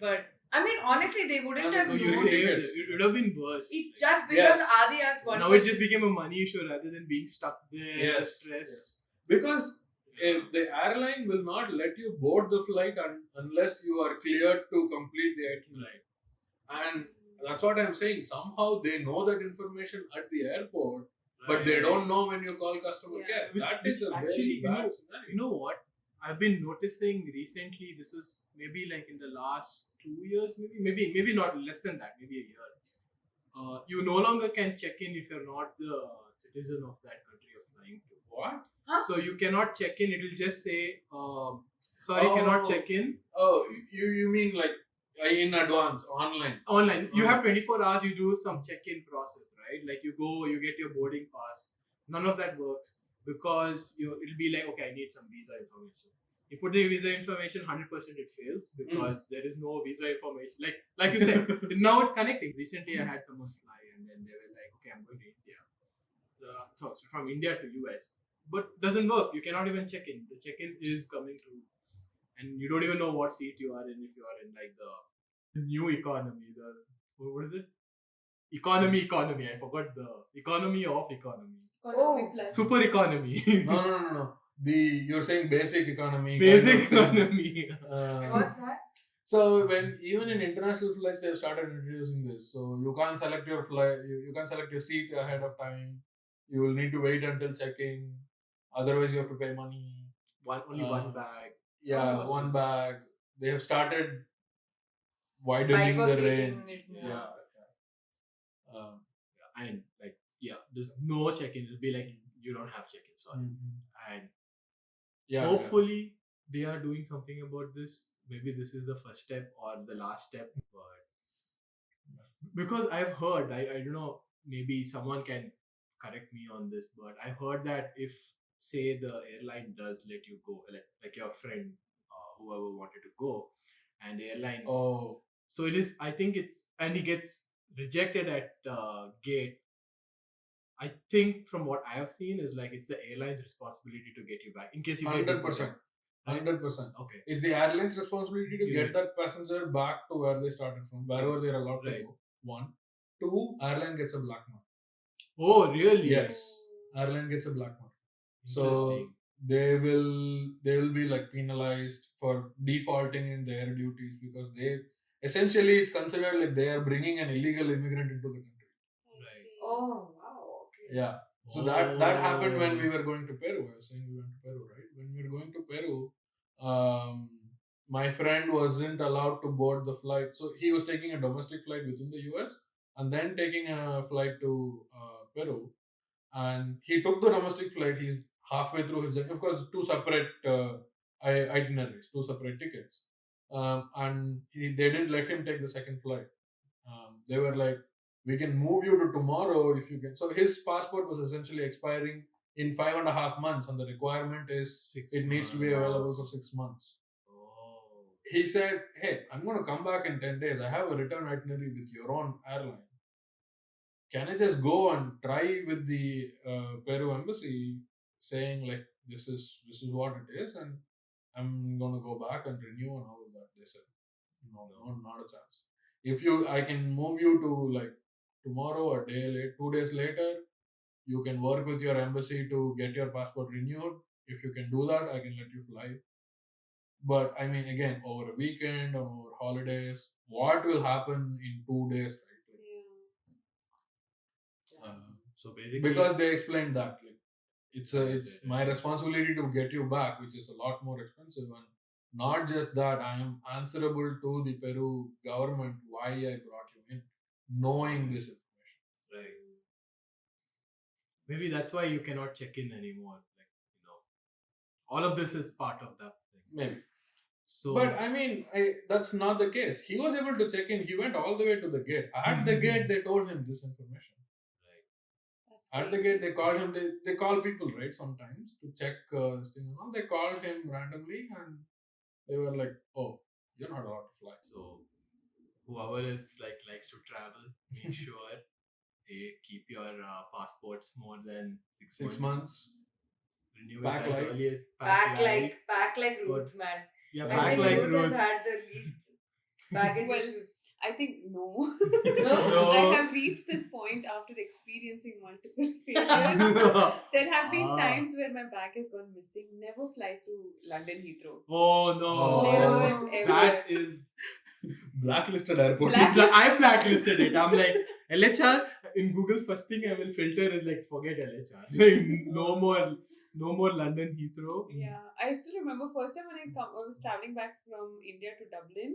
But I mean, honestly, they wouldn't have So you known. saved it. It would have been worse. It's just because Yes. Adi asked one Now it just became a money issue rather than being stuck there. Yes. Stress. Because the airline will not let you board the flight unless you are cleared to complete the itinerary. And that's what I'm saying. Somehow they know that information at the airport, but they don't know when you call customer care. That is a very bad scenario. You know what? I've been noticing recently. This is maybe like in the last 2 years, maybe not less than that, maybe a year. You no longer can check in if you're not the citizen of that country you're flying to. What? So you cannot check in. It'll just say, sorry, cannot check in. Oh, you mean like in advance, online? Online. You have 24 hours, you do some check-in process, right? Like you go, you get your boarding pass. None of that works because it'll be like, okay, I need some visa information. You put the visa information, 100% it fails because there is no visa information. Like you said, now it's connecting. Recently, I had someone fly and then they were like, okay, I'm going to India. So from India to US. But doesn't work. You cannot even check in. The check-in is coming to, and you don't even know what seat you are in if you are in like the new economy. What is it? Economy. I forgot the economy of economy. Oh, Plus. Super economy. No. You're saying basic economy. Basic kind of thing. economy. What's that? So when even in international flights they've started introducing this. So you can't select your flight. You can't select your seat ahead of time. You will need to wait until check-in. Otherwise, you have to pay money. Only one bag. Yeah, Oh, one so- bag. They have started widening the Bifurcating range. it more. Yeah. And like there's no check-in. It'll be like you don't have check-in, sorry. And Yeah. hopefully they are doing something about this. Maybe this is the first step or the last step, but because I've heard, I don't know, maybe someone can correct me on this, but I heard that if say the airline does let you go, like your friend, whoever wanted to go, and the airline, Oh. so it is. I think it's, and he gets rejected at gate. I think from what I have seen is like it's the airline's responsibility to get you back in case you get 100%. 100%. Okay. It's the airline's responsibility to Yeah. get that passenger back to where they started from, wherever they're allowed to go. One. Two, airline gets a black mark. Oh, really? Yes. Airline gets a black mark. So Interesting. they will be like penalized for defaulting in their duties because they essentially it's considered like they are bringing an illegal immigrant into the country. Right. Oh, wow. Okay. Yeah. So that happened when we were going to Peru. I was saying we went to Peru, right? When we were going to Peru, my friend wasn't allowed to board the flight. So he was taking a domestic flight within the US and then taking a flight to Peru. And he took the domestic flight. He's halfway through his journey. Of course, two separate itineraries, two separate tickets. And they didn't let him take the second flight. They were like, we can move you to tomorrow if you can. So his passport was essentially expiring in 5.5 months, and the requirement is it needs to be available for 6 months. Oh. He said, hey, I'm going to come back in 10 days. I have a return itinerary with your own airline. Can I just go and try with the Peru embassy saying like this is what it is and I'm going to go back and renew and all of that? They said, no, not a chance. I can move you to like tomorrow or 2 days later, you can work with your embassy to get your passport renewed. If you can do that, I can let you fly. But I mean, again, over a weekend or over holidays, what will happen in 2 days, right? So basically, Because they explained that like it's my responsibility to get you back, which is a lot more expensive, and not just that, I am answerable to the Peru government why I brought you in, knowing this information. right? Maybe that's why you cannot check in anymore. Like all of this is part of that thing. Maybe. So, But I mean, that's not the case. He was able to check in. He went all the way to the gate. At the gate, they told him this information. At the gate, they called him. They call people, right? Sometimes to check this thing. They called him randomly, and they were like, "Oh, you're not allowed to fly." So whoever is likes to travel, make sure they keep your passports more than 6 months. Renew Back it as like- early as Back like Ruth, man. Yeah, I back think like Ruth Ruth. has had the least baggage Well, issues. I think no. No. I have reached this point after experiencing multiple failures. There have been times where my bag has gone missing. Never fly through London Heathrow. Oh no! Never, ever. That is Blacklisted airport. I blacklisted it. I'm like LHR in Google. First thing I will filter is like forget LHR. Like no more London Heathrow. Yeah, I still remember first time when I was traveling back from India to Dublin.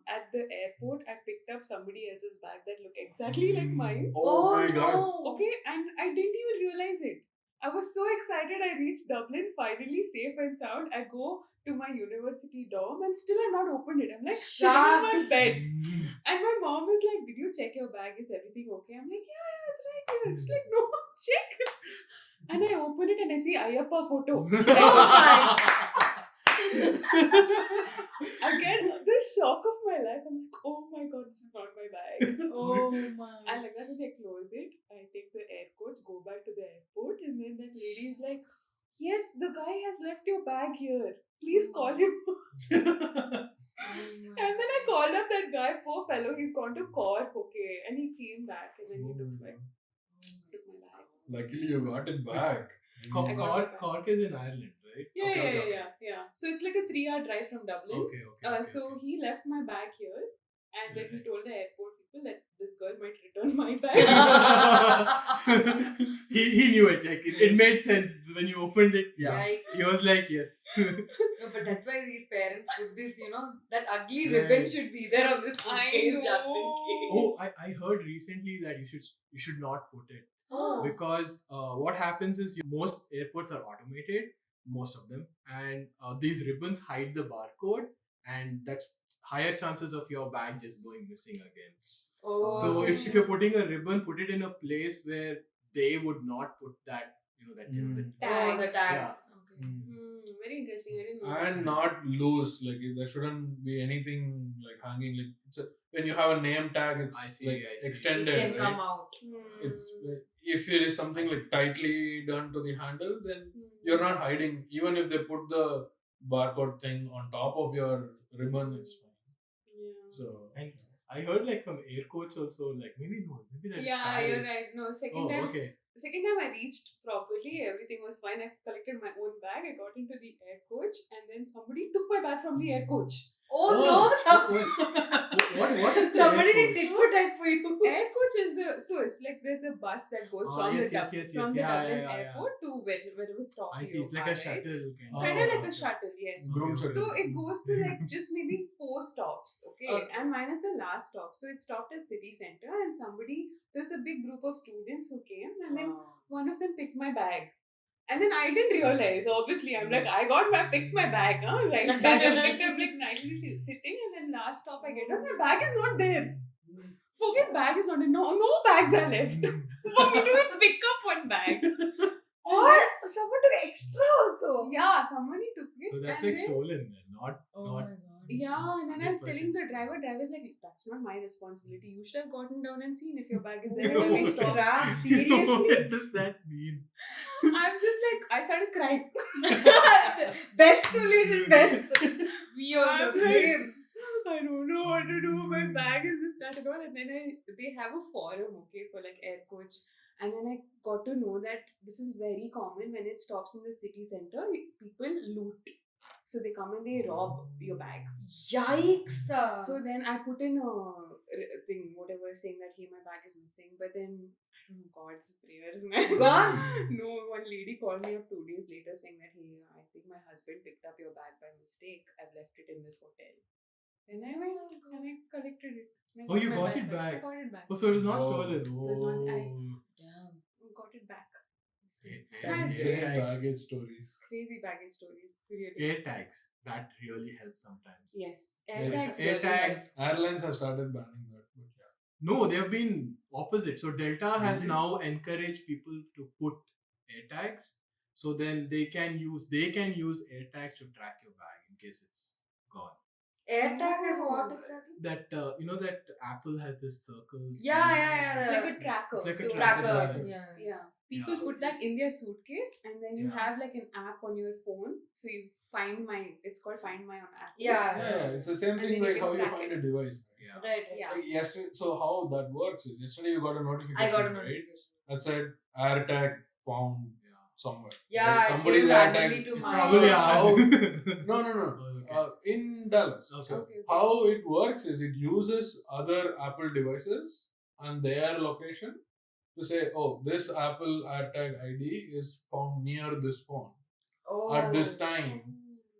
At the airport, I picked up somebody else's bag that looked exactly like mine. Oh my god. no. Okay, and I didn't even realize it. I was so excited. I reached Dublin, finally safe and sound. I go to my university dorm and still I've not opened it. I'm like sitting on my Shucks. bed. And my mom is like, did you check your bag? Is everything okay? I'm like, yeah, it's right here. She's like, no, check. And I open it and I see Ayyappa photo. Oh my. Again, the shock of my life. I'm like, oh my god, this is not my bag. Oh my. And like that, when they close it, I take the air coach, go back to the airport, and then that lady is like, yes, the guy has left your bag here. Please call him. And then I called up that guy, poor fellow, he's gone to Cork, okay. And he came back and then he took my bag. Luckily, you got it back. I got it back. Cork is in Ireland, right? Yeah, Okay. yeah. So it's like a 3-hour drive from Dublin. Okay. So he left my bag here, and then he told the airport people that this girl might return my bag. he knew it. Like it made sense when you opened it. Yeah, Yikes. he was like, yes. No, but that's why these parents put this, that ugly Right. ribbon should be there on this food I case know. just in case. Oh, I heard recently that you should not put it because what happens is most airports are automated, most of them, and these ribbons hide the barcode, and that's higher chances of your bag just going missing again. Oh, So if you're putting a ribbon, put it in a place where they would not put that, the Oh, the tag. Yeah. Okay. Very interesting. I didn't know. And not loose. Like there shouldn't be anything like hanging. Like when you have a name tag, it's I see. like It extended. can right? come out. It's if it is something like tightly done to the handle, then you're not hiding. Even if they put the barcode thing on top of your ribbon, it's fine. So And I heard like from air coach also, like maybe that's Yeah, you're Paris. right. No, Oh, okay. Second time I reached properly, everything was fine. I collected my own bag. I got into the air coach, and then somebody took my bag from the air coach. Oh no! What is the Somebody air did coach? tit for tat for you. Air coach is it's like there's a bus that goes from yes, the yes, yes, from yes. the Yeah, Dublin yeah. airport to wherever stop I see. you It's like are, a right? shuttle. Kind of like okay. a shuttle, yes. Groom Okay. So shuttle. it goes to like just maybe 4 stops, okay? Okay. And mine is the last stop. So it stopped at city center, and there's a big group of students who came, and then one of them picked my bag. And then I didn't realize, obviously, I'm like, picked my bag, huh? Like, I'm like nicely sitting, and then last stop I get up, my bag is not there. Forget bag is not there. No bags are left. For me to even pick up one bag. Or someone took extra also. Yeah, somebody took it. So that's and like then- stolen, then, not. Oh my god. Yeah, and then I'm 100% telling the stolen. driver's like, that's not my responsibility. You should have gotten down and seen if your bag is there. And then we stopped. Ram, seriously? What does that mean? I'm just like, I started crying. Best solution, best. We I'm also like, same. I don't know what to do. My bag is this, that, and all. And then they have a forum, okay, for like air coach. And then I got to know that this is very common when it stops in the city center. People loot. So they come and they rob your bags. Yikes. So then I put in a thing, whatever, saying that, hey, my bag is missing. But then, God's prayers, man. Gone? No, one lady called me up 2 days later saying that, hey, I think my husband picked up your bag by mistake. I've left it in this hotel. And I went and I collected it. Oh, you my got it back? I got it back. Oh, so it was not Oh. stolen. was not- Damn. Got it back. Fancy. Insane Yeah. baggage stories. Crazy baggage stories. Really. Air tags. That really helps sometimes. Yes. Yeah. Air tags. Air really tags. helps. Airlines have started banning that, but yeah. No, they have been opposite. So Delta has Really? now encouraged people to put air tags. So then they can use air tags to track your bag in case it's gone. Air tag is what exactly? That that Apple has this circle. Yeah. It's like a tracker. It's like a So- Tracker. Yeah. Yeah. People Yeah. put that in their suitcase, and then you Yeah. have like an app on your phone. So you find my. It's called Find My on Apple. Yeah. Yeah, it's the same And thing then you like can how you track find it. a device. Yeah. Right. Yeah. Like yesterday, so how that works is yesterday you got a notification. I got a right? notification. That said air tag found Yeah. somewhere. Yeah, Right? it Somebody's came air randomly tag. to It's my probably How- ours. No. Okay. In Dallas. Okay. Okay. How it works is it uses other Apple devices and their location to say, oh, this Apple AirTag ID is found near this phone Oh. at this time.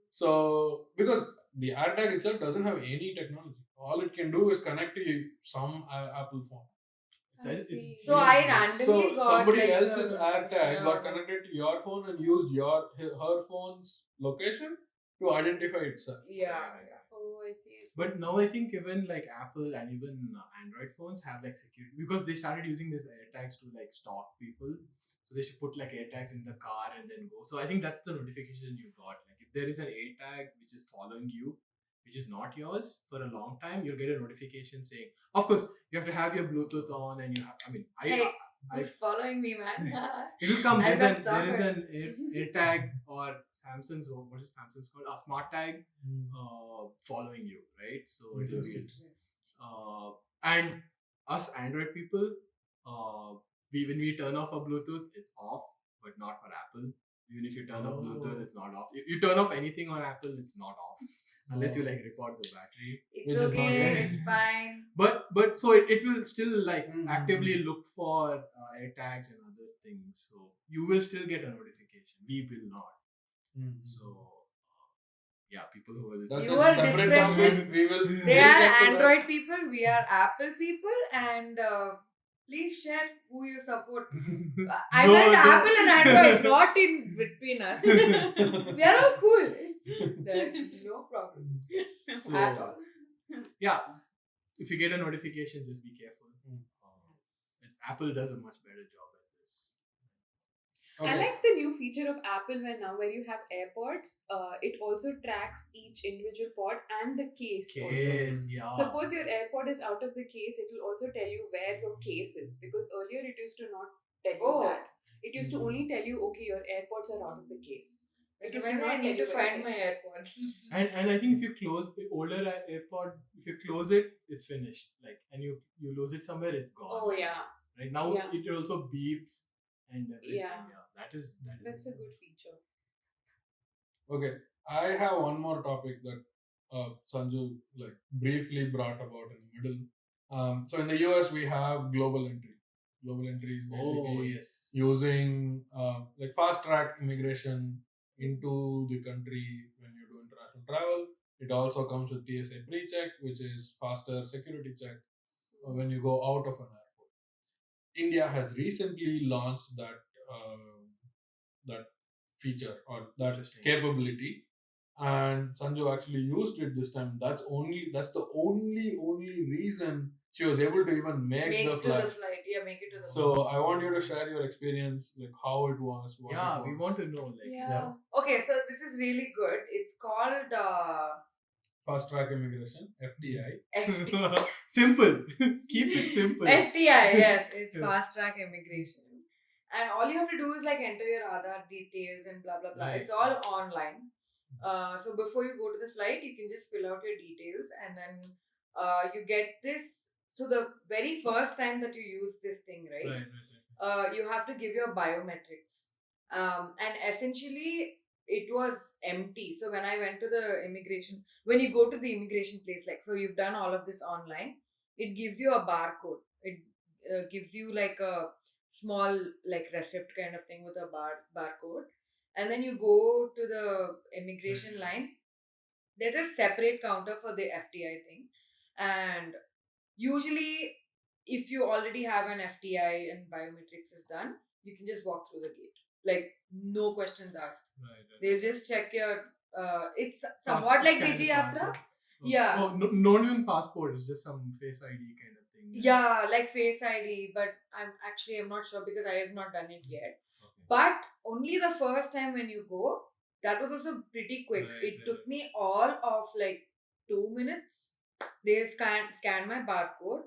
So, because the AirTag itself doesn't have any technology, all it can do is connect to some Apple phone. It's So I randomly So got somebody like, else's the AirTag notification. got connected to your phone and used her phone's location to identify itself. Yeah. Oh, I see. But now I think even like Apple and even Android phones have like security because they started using these AirTags to like stalk people. So they should put like AirTags in the car and then go. So I think that's the notification you got. Like if if there is an A tag which is following you, which is not yours for a long time, you'll get a notification saying, of course, you have to have your Bluetooth on, and you have. I mean, Hey, who's following me, man? it'll come. I've There got is stalkers. an Air tag or Samsung's, or what is Samsung's called? A smart tag following you, right? So it'll be, and us Android people, when we turn off our Bluetooth, it's off, but not for Apple. Even if you turn off Bluetooth, it's not off. You turn off anything on Apple, it's not off unless you like report the battery. It's Which is not okay, good. it's fine. But so it will still like Mhm. actively look for air tags and other things. So you will still get a notification. We will not. So yeah, people who will. That's Your a separate discretion. topic. We will. They we'll are get to that. Android people, we are Apple people, and please share who you support. I No, meant no. Apple and Android, not in between us. We are all cool. There's no problem So, at all. yeah, if you get a notification, just be careful. Apple does a much better job at this. I like the new feature of Apple where you have AirPods, it also tracks each individual pod and the case. Case, Also. yeah. Suppose your AirPod is out of the case, it will also tell you where your case is, because earlier it used to not tell you Oh. that. It used to only tell you, okay, your AirPods are out of the case. It used to When I not need tell to you where find your my case is. AirPods. And I think if you close the older AirPod, if you close it, it's finished. Like, and you lose it somewhere, it's gone. Oh yeah, Right now, Yeah. it also beeps and everything. Yeah. That is that's a good feature. Okay, I have one more topic that Sanju like briefly brought about in the middle. So in the US we have global entry. Global entry is basically Oh yes. using like fast track immigration into the country when you do international travel. It also comes with TSA pre-check, which is faster security check when you go out of an airport. India has recently launched that feature or that Interesting. capability, and Sanju actually used it this time. That's the only reason she was able to even make the flight. Yeah, make it to the flight. So I want you to share your experience, like how it was. What Yeah, it was. we want to know. Like, Yeah. Okay, so this is really good. It's called Fast track immigration, FDI. FTI. Simple. Keep it simple. FTI, yes, it's Yeah. fast track immigration. And all you have to do is like enter your Aadhaar details and blah blah blah. Right. It's all online. So before you go to the flight, you can just fill out your details, and then you get this. So the very first time that you use this thing, right? You have to give your biometrics, and essentially it was empty. So when I went to the immigration, when you go to the immigration place, like, so you've done all of this online, it gives you a barcode. It gives you like a small like receipt kind of thing with a barcode, and then you go to the immigration line. There's a separate counter for the FTI thing, and usually if you already have an FTI and biometrics is done, you can just walk through the gate. Like, no questions asked. They'll just check your. It's somewhat like Digi Yatra. Yeah. Oh, no, not even passport. It's just some Face ID kind of thing. Yeah, like Face ID, but I'm not sure because I have not done it yet. But only the first time when you go, that was also pretty quick. It took me all of like 2 minutes. They scanned my barcode,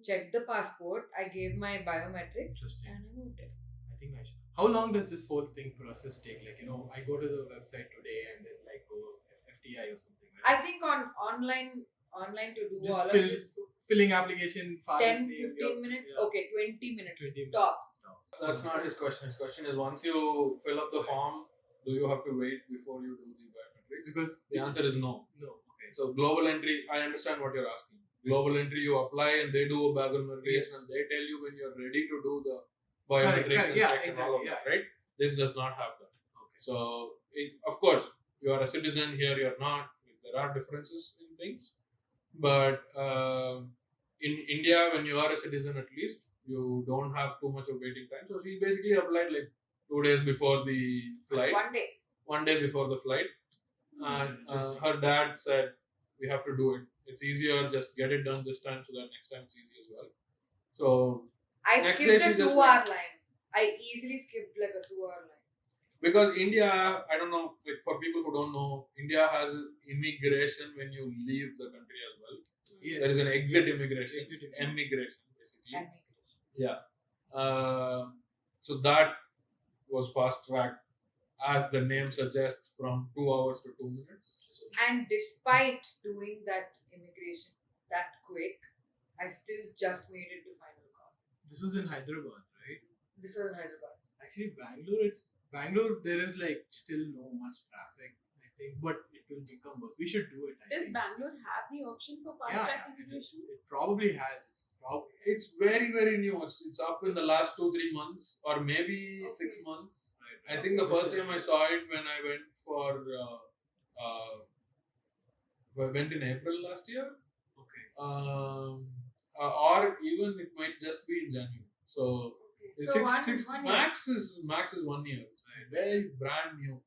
checked the passport, I gave my biometrics, Interesting. and I moved it. I think I should. How long does this whole thing process take? Like, I go to the website today and then like go FTI or something. Right? I think on online to do Just all of this, filling application, 10, 15 minutes. Yeah. Okay, 20 minutes 20 minutes. tops. That's not his question. His question is, once you fill up the form, do you have to wait before you do the biometrics? Because The answer is no. no. Okay. So global entry, I understand what you're asking. Global entry, you apply and they do a background verification and they tell you when you're ready to do the biometrics and Yeah, check and all of exactly, that, right? This does not have that. Okay. So, of course, you are a citizen here, you're not. There are differences in things. But in India, when you are a citizen at least, you don't have too much of waiting time. So she basically applied like 2 days before the flight. It's 1 day before the flight. And her dad said, we have to do it. It's easier, just get it done this time so that next time it's easy as well. So I next skipped day a she just 2-hour line. I easily skipped like a 2-hour line. because India, I don't know, like for people who don't know, India has immigration when you leave the country as well. Yes. There is an exit Yes. immigration, Exit immigration. emigration basically. Emigration. Yeah. So that was fast tracked, as the name suggests, from 2 hours to 2 minutes. And despite doing that immigration that quick, I still just made it to final call. This was in Hyderabad, right? This was in Hyderabad. Actually, Bangalore. There is like still no much traffic, I think, but it will become worse. We should do it. I Does think. Bangalore have the option for fast Yeah, track yeah, immigration? it probably has. It's very, very new. It's up in the last 2-3 months, or maybe 6 Okay. months. Right, I think the Okay. first time I saw it when I went in April last year, Okay. or even it might just be in January. So Okay. six, So six one year. max is 1 year. It's very brand new.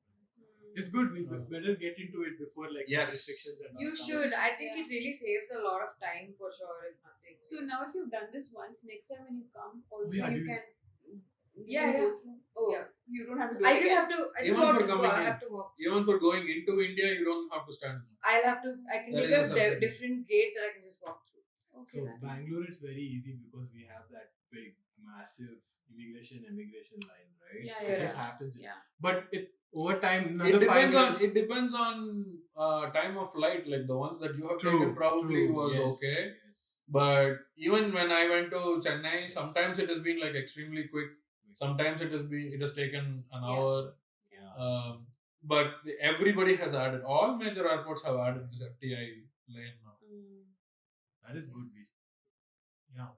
It's good. We better get into it before like some Yes. restrictions and You should. I think it really saves a lot of time for sure, if nothing. So now if you've done this once, next time when you come, also Yeah, you do- can. Yeah, go yeah. through. Oh, Yeah. you don't have to do I it just again. have to. I just Even want for to go. coming I in. have to walk. Even for going into India, you don't have to stand. I'll have to. I can There take is a a separate- different gate that I can just walk through. Okay. So that- Bangalore is very easy because we have that big, massive emigration line, right? Yeah, So yeah, it just yeah. happens. Yeah. But it over time, It another 5 depends on years. it depends on time of flight. Like the ones that you have True, taken probably true, was yes, okay. Yes. But even when I went to Chennai, sometimes it has been like extremely quick. Sometimes it has taken an Yeah. hour. Yeah. But everybody has added. All major airports have added this FTI lane now. That is good.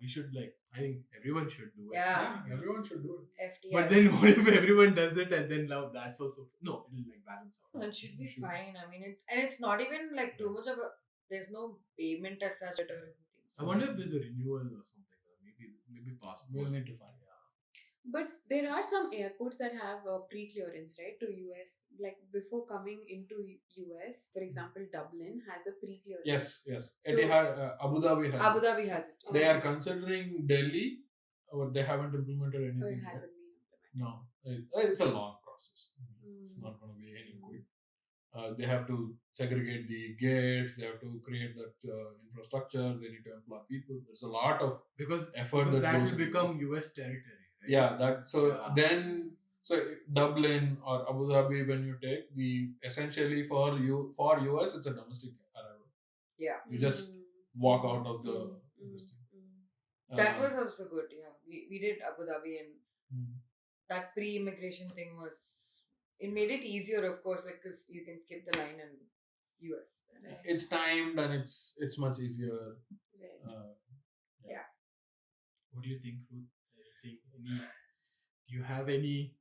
We should like. I think everyone should do it. Yeah. Everyone should do it. FTI. But then what if everyone does it and then now that's also no? It'll like balance out. It should be fine. I mean, it's not even like too much of a. There's no payment as such or anything. I wonder if there's a renewal or something. Or maybe passport. We'll need to find. But there are some airports that have pre-clearance, right, to US. Like before coming into US, for example, Dublin has a pre-clearance. Yes. So- Abu Dhabi has. Abu Dhabi has it. They are considering Delhi, but they haven't implemented Or anything. it yet. hasn't been implemented. No, it's a long process. It's Mm. not going to be any quick. They have to segregate the gates. They have to create that infrastructure. They need to employ people. There's a lot of Because effort that goes will into it. become US territory, right? Yeah, that so Yeah. then so Dublin or Abu Dhabi, when you take the essentially for US, it's a domestic arrival. Yeah. You just Mm. walk out of the. Mm. this thing. That Uh, was also good. Yeah. We did Abu Dhabi, and mm. that pre-immigration thing was. It made it easier, of course, like because you can skip the line in US. It's timed and it's much easier. Right. What do you think, Ruth? Do you have any?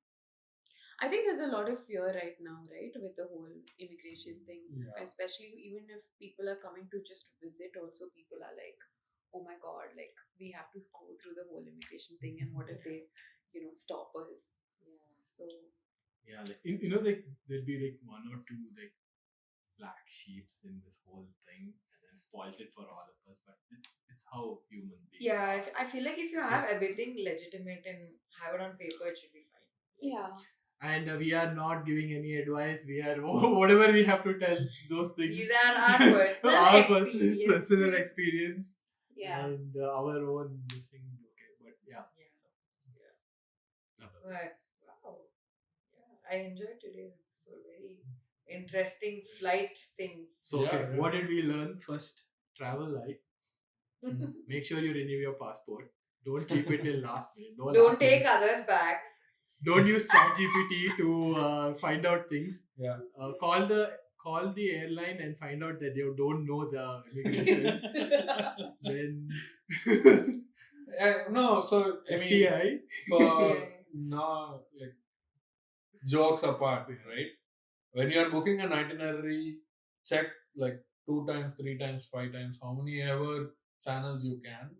I think there's a lot of fear right now, right, with the whole immigration thing. Yeah. Especially even if people are coming to just visit, also people are like, oh my god, like we have to go through the whole immigration thing, and what if they, stop us? Yeah. So Yeah, like like there'll be like one or two like black sheeps in this whole thing, and then spoils it for all of us. But it's how human beings. Yeah, are. I feel like if you It's have just- everything legitimate and have it on paper, it should be fine. yeah, And we are not giving any advice. We are whatever we have to tell those things. These are our personal Our experiences. personal experience yeah. and our own this thing. Okay, but yeah. But wow, yeah, I enjoyed today's episode. Very interesting flight things. So okay, Yeah. what did we learn? First, travel light. Make sure you renew your passport. Don't keep it till last minute. No Don't last take minute. others back. Don't use ChatGPT to find out things. Yeah. Call the airline and find out that you don't know the immigration. Then No, so I mean, FTI. for no, like jokes apart, right? When you are booking an itinerary, check like 2 times, 3 times, 5 times, how many ever channels you can,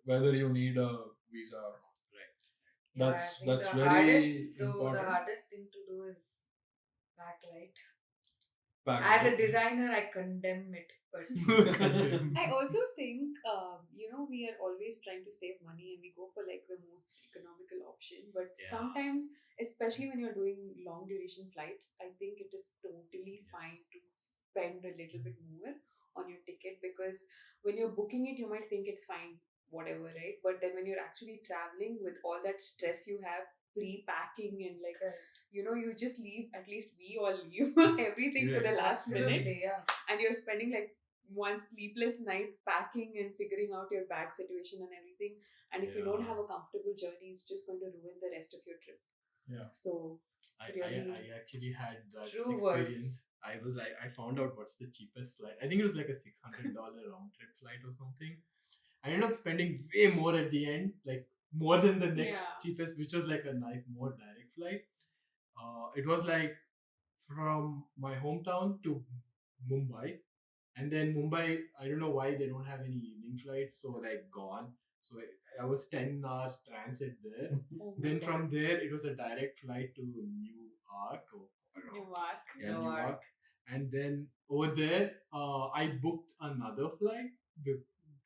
whether you need a visa or not. Yeah, I That's think the very hardest, important. the hardest thing to do is backlight. packed. As a designer, I condemn it. But I also think, we are always trying to save money and we go for like the most economical option. But Yeah. sometimes, especially when you're doing long duration flights, I think it is totally fine to spend a little bit more on your ticket, because when you're booking it, you might think it's fine, whatever, right? But then when you're actually traveling with all that stress you have, pre-packing and like, you just leave, at least we all leave everything to the Right. last minute, absolutely, yeah. and you're spending like one sleepless night packing and figuring out your bag situation and everything, and if you don't Yeah. have a comfortable journey, it's just going to ruin the rest of your trip. Yeah. So I really actually had that True experience. I was like, I found out what's the cheapest flight. I think it was like a $600 round trip flight or something. I ended up spending way more at the end, like more than the next Yeah. cheapest, which was like a nice, more direct flight. It was like from my hometown to Mumbai, and then Mumbai, I don't know why they don't have any evening flights, so like gone. So I was 10 hours transit there. oh my Then God. from there, it was a direct flight to Newark. Newark. Newark. And then over there, I booked another flight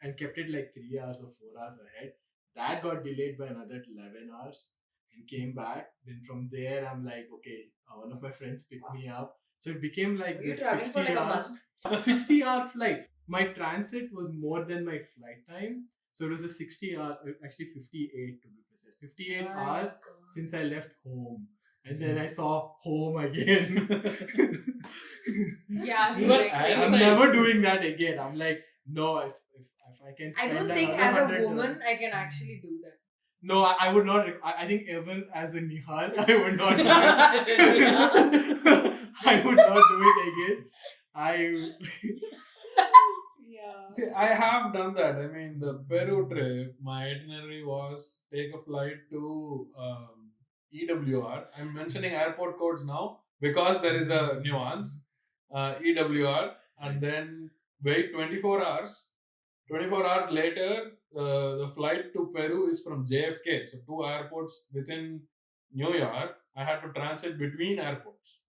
and kept it like 3 hours or 4 hours ahead. That got delayed by another 11 hours and came back. Then from there, I'm like, okay, one of my friends picked me up. So it became like Were you this traveling 60 for like a hours. month? 60-hour flight. My transit was more than my flight time. So it was a 60 hours, actually 58 to be precise. 58 My hours God. since I left home. And then I saw home again. Yeah, so But like I- I'm never doing that again. I'm like, no, if I can I spend don't think another as a $100 woman I can actually do that. No, I would not. I think even as a Nihal, I would not do As a it. I would not do it again. yeah. See, I have done that. I mean, the Peru trip, my itinerary was take a flight to EWR. I'm mentioning airport codes now because there is a nuance. EWR, and then wait 24 hours. 24 hours later, the flight to Peru is from JFK. So, two airports within New York. I had to transit between airports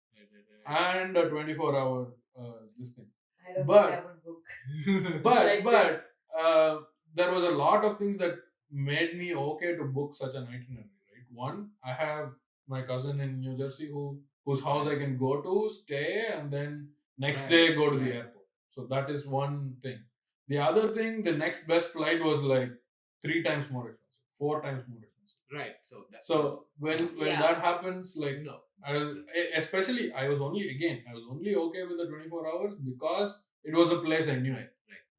and a 24-hour this thing. I don't But- think I would book. But Like there was a lot of things that made me okay to book such an itinerary. Right, one, I have my cousin in New Jersey whose house I can go to, stay, and then next Right, day go to the right. airport. So that is one thing. The other thing, the next best flight was like 3 times more expensive, 4 times more expensive. Right. So that's So when Yeah. that happens, like no. I was I was only okay with the 24 hours because it was a place I knew.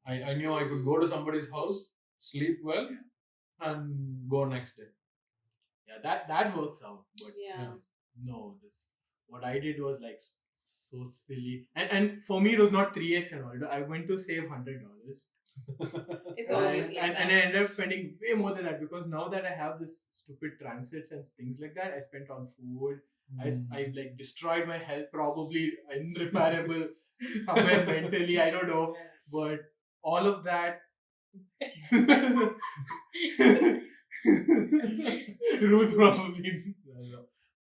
I knew I could go to somebody's house, sleep well, and go next day. Yeah, that works out. But Yeah. no, this what I did was like so silly, and for me it was not 3x and all. I went to save $100. It's always like and that. I ended up spending way more than that because now that I have this stupid transits and things like that, I spent on food. I like destroyed my health, probably irreparable somewhere mentally. I don't know, but all of that. Ruth probably.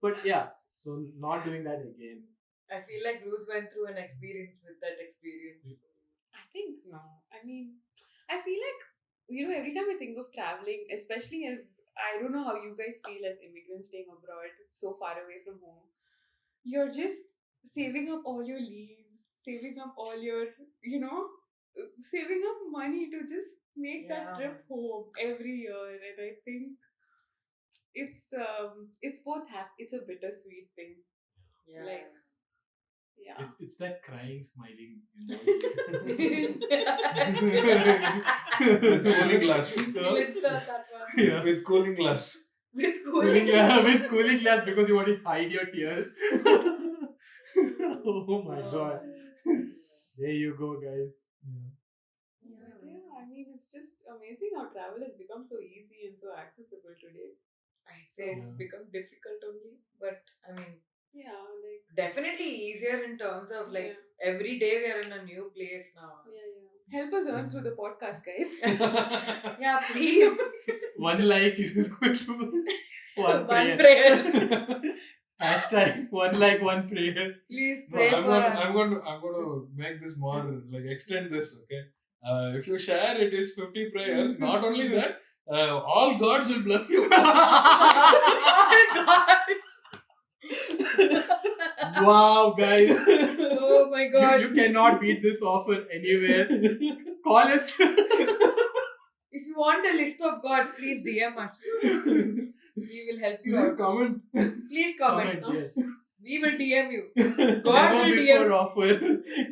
But yeah, so not doing that again. I feel like Ruth went through an experience with that experience. I think no. I mean, I feel like, every time I think of traveling, especially as I don't know how you guys feel as immigrants staying abroad so far away from home, you're just saving up all your leaves, saving up all your, saving up money to just make that Yeah. trip home every year. And I think it's both it's a bittersweet thing. Yeah. Like, yeah. It's that crying, smiling. With cooling glass. Let's that one. Yeah. With cooling glass. With Cooling cooling. glass, with cooling glass because you want to hide your tears. Oh my god. There you go, guys. Yeah, I mean, it's just amazing how travel has become so easy and so accessible today. I'd say it's Yeah. become difficult only, but I mean, Yeah, like, definitely easier in terms of like Yeah. every day we are in a new place now. yeah. Help us earn through the podcast, guys. Yeah, please. One like is equal to one One prayer. prayer. Hashtag one like one prayer. Please No, pray I'm for going. us. I'm going. I'm going to make this more like extend this. Okay. If you share, it is 50 prayers. Not only that, all gods will bless you. Wow, guys. Oh my god. You cannot beat this offer anywhere. Call us. If you want a list of gods, please DM us. We will help you Please out. comment. Please comment. Yes. We will DM you. God Never will before DM. offer.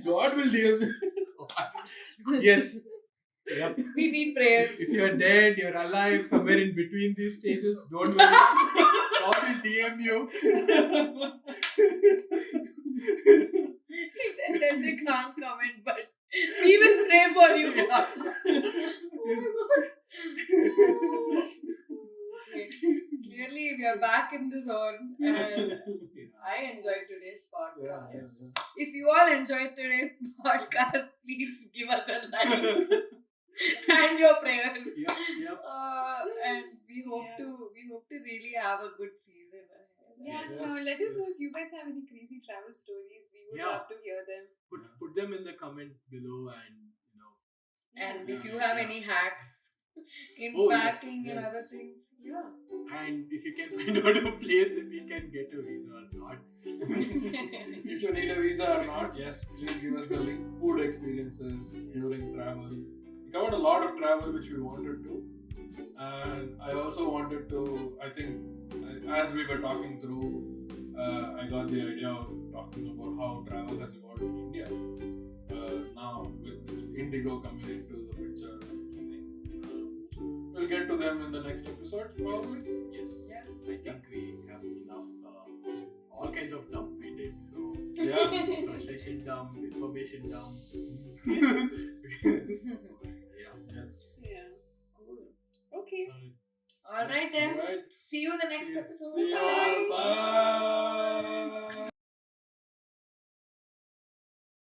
God will DM. Yes. Yep. We need prayers. If you're dead, you're alive, somewhere in between these stages, don't worry. God will DM you. And then they can't comment, but we will pray for you. Yeah. Oh my god. Okay. Clearly, we are back in the zone, and I enjoyed today's podcast. Yes. If you all enjoyed today's podcast, please give us a like and your prayers. Yep. And we hope to really have a good season ahead. Yeah, Yes. so let us know if you guys have any crazy travel stories. We would love to hear them. Put them in the comment below, and And if you Yeah. have any hacks in Oh, yes, packing and yes. other things, yeah. and if you can find out a place if we can get a visa or not. If you need a visa or not, yes, please give us the link. Food experiences during travel. We covered a lot of travel which we wanted to, and I also wanted to. I think as we were talking through, I got the idea of talking about how travel has evolved in India. Now with Indigo coming into the picture and everything. We'll get to them in the next episode, probably. Yes. Yeah. I think we have enough. All kinds of dump we did. So Yeah. frustration dump, information dump. Yeah. Yes. Yeah. Cool. Okay. All right then. All right. See you in the next episode. See you Bye. all. Bye.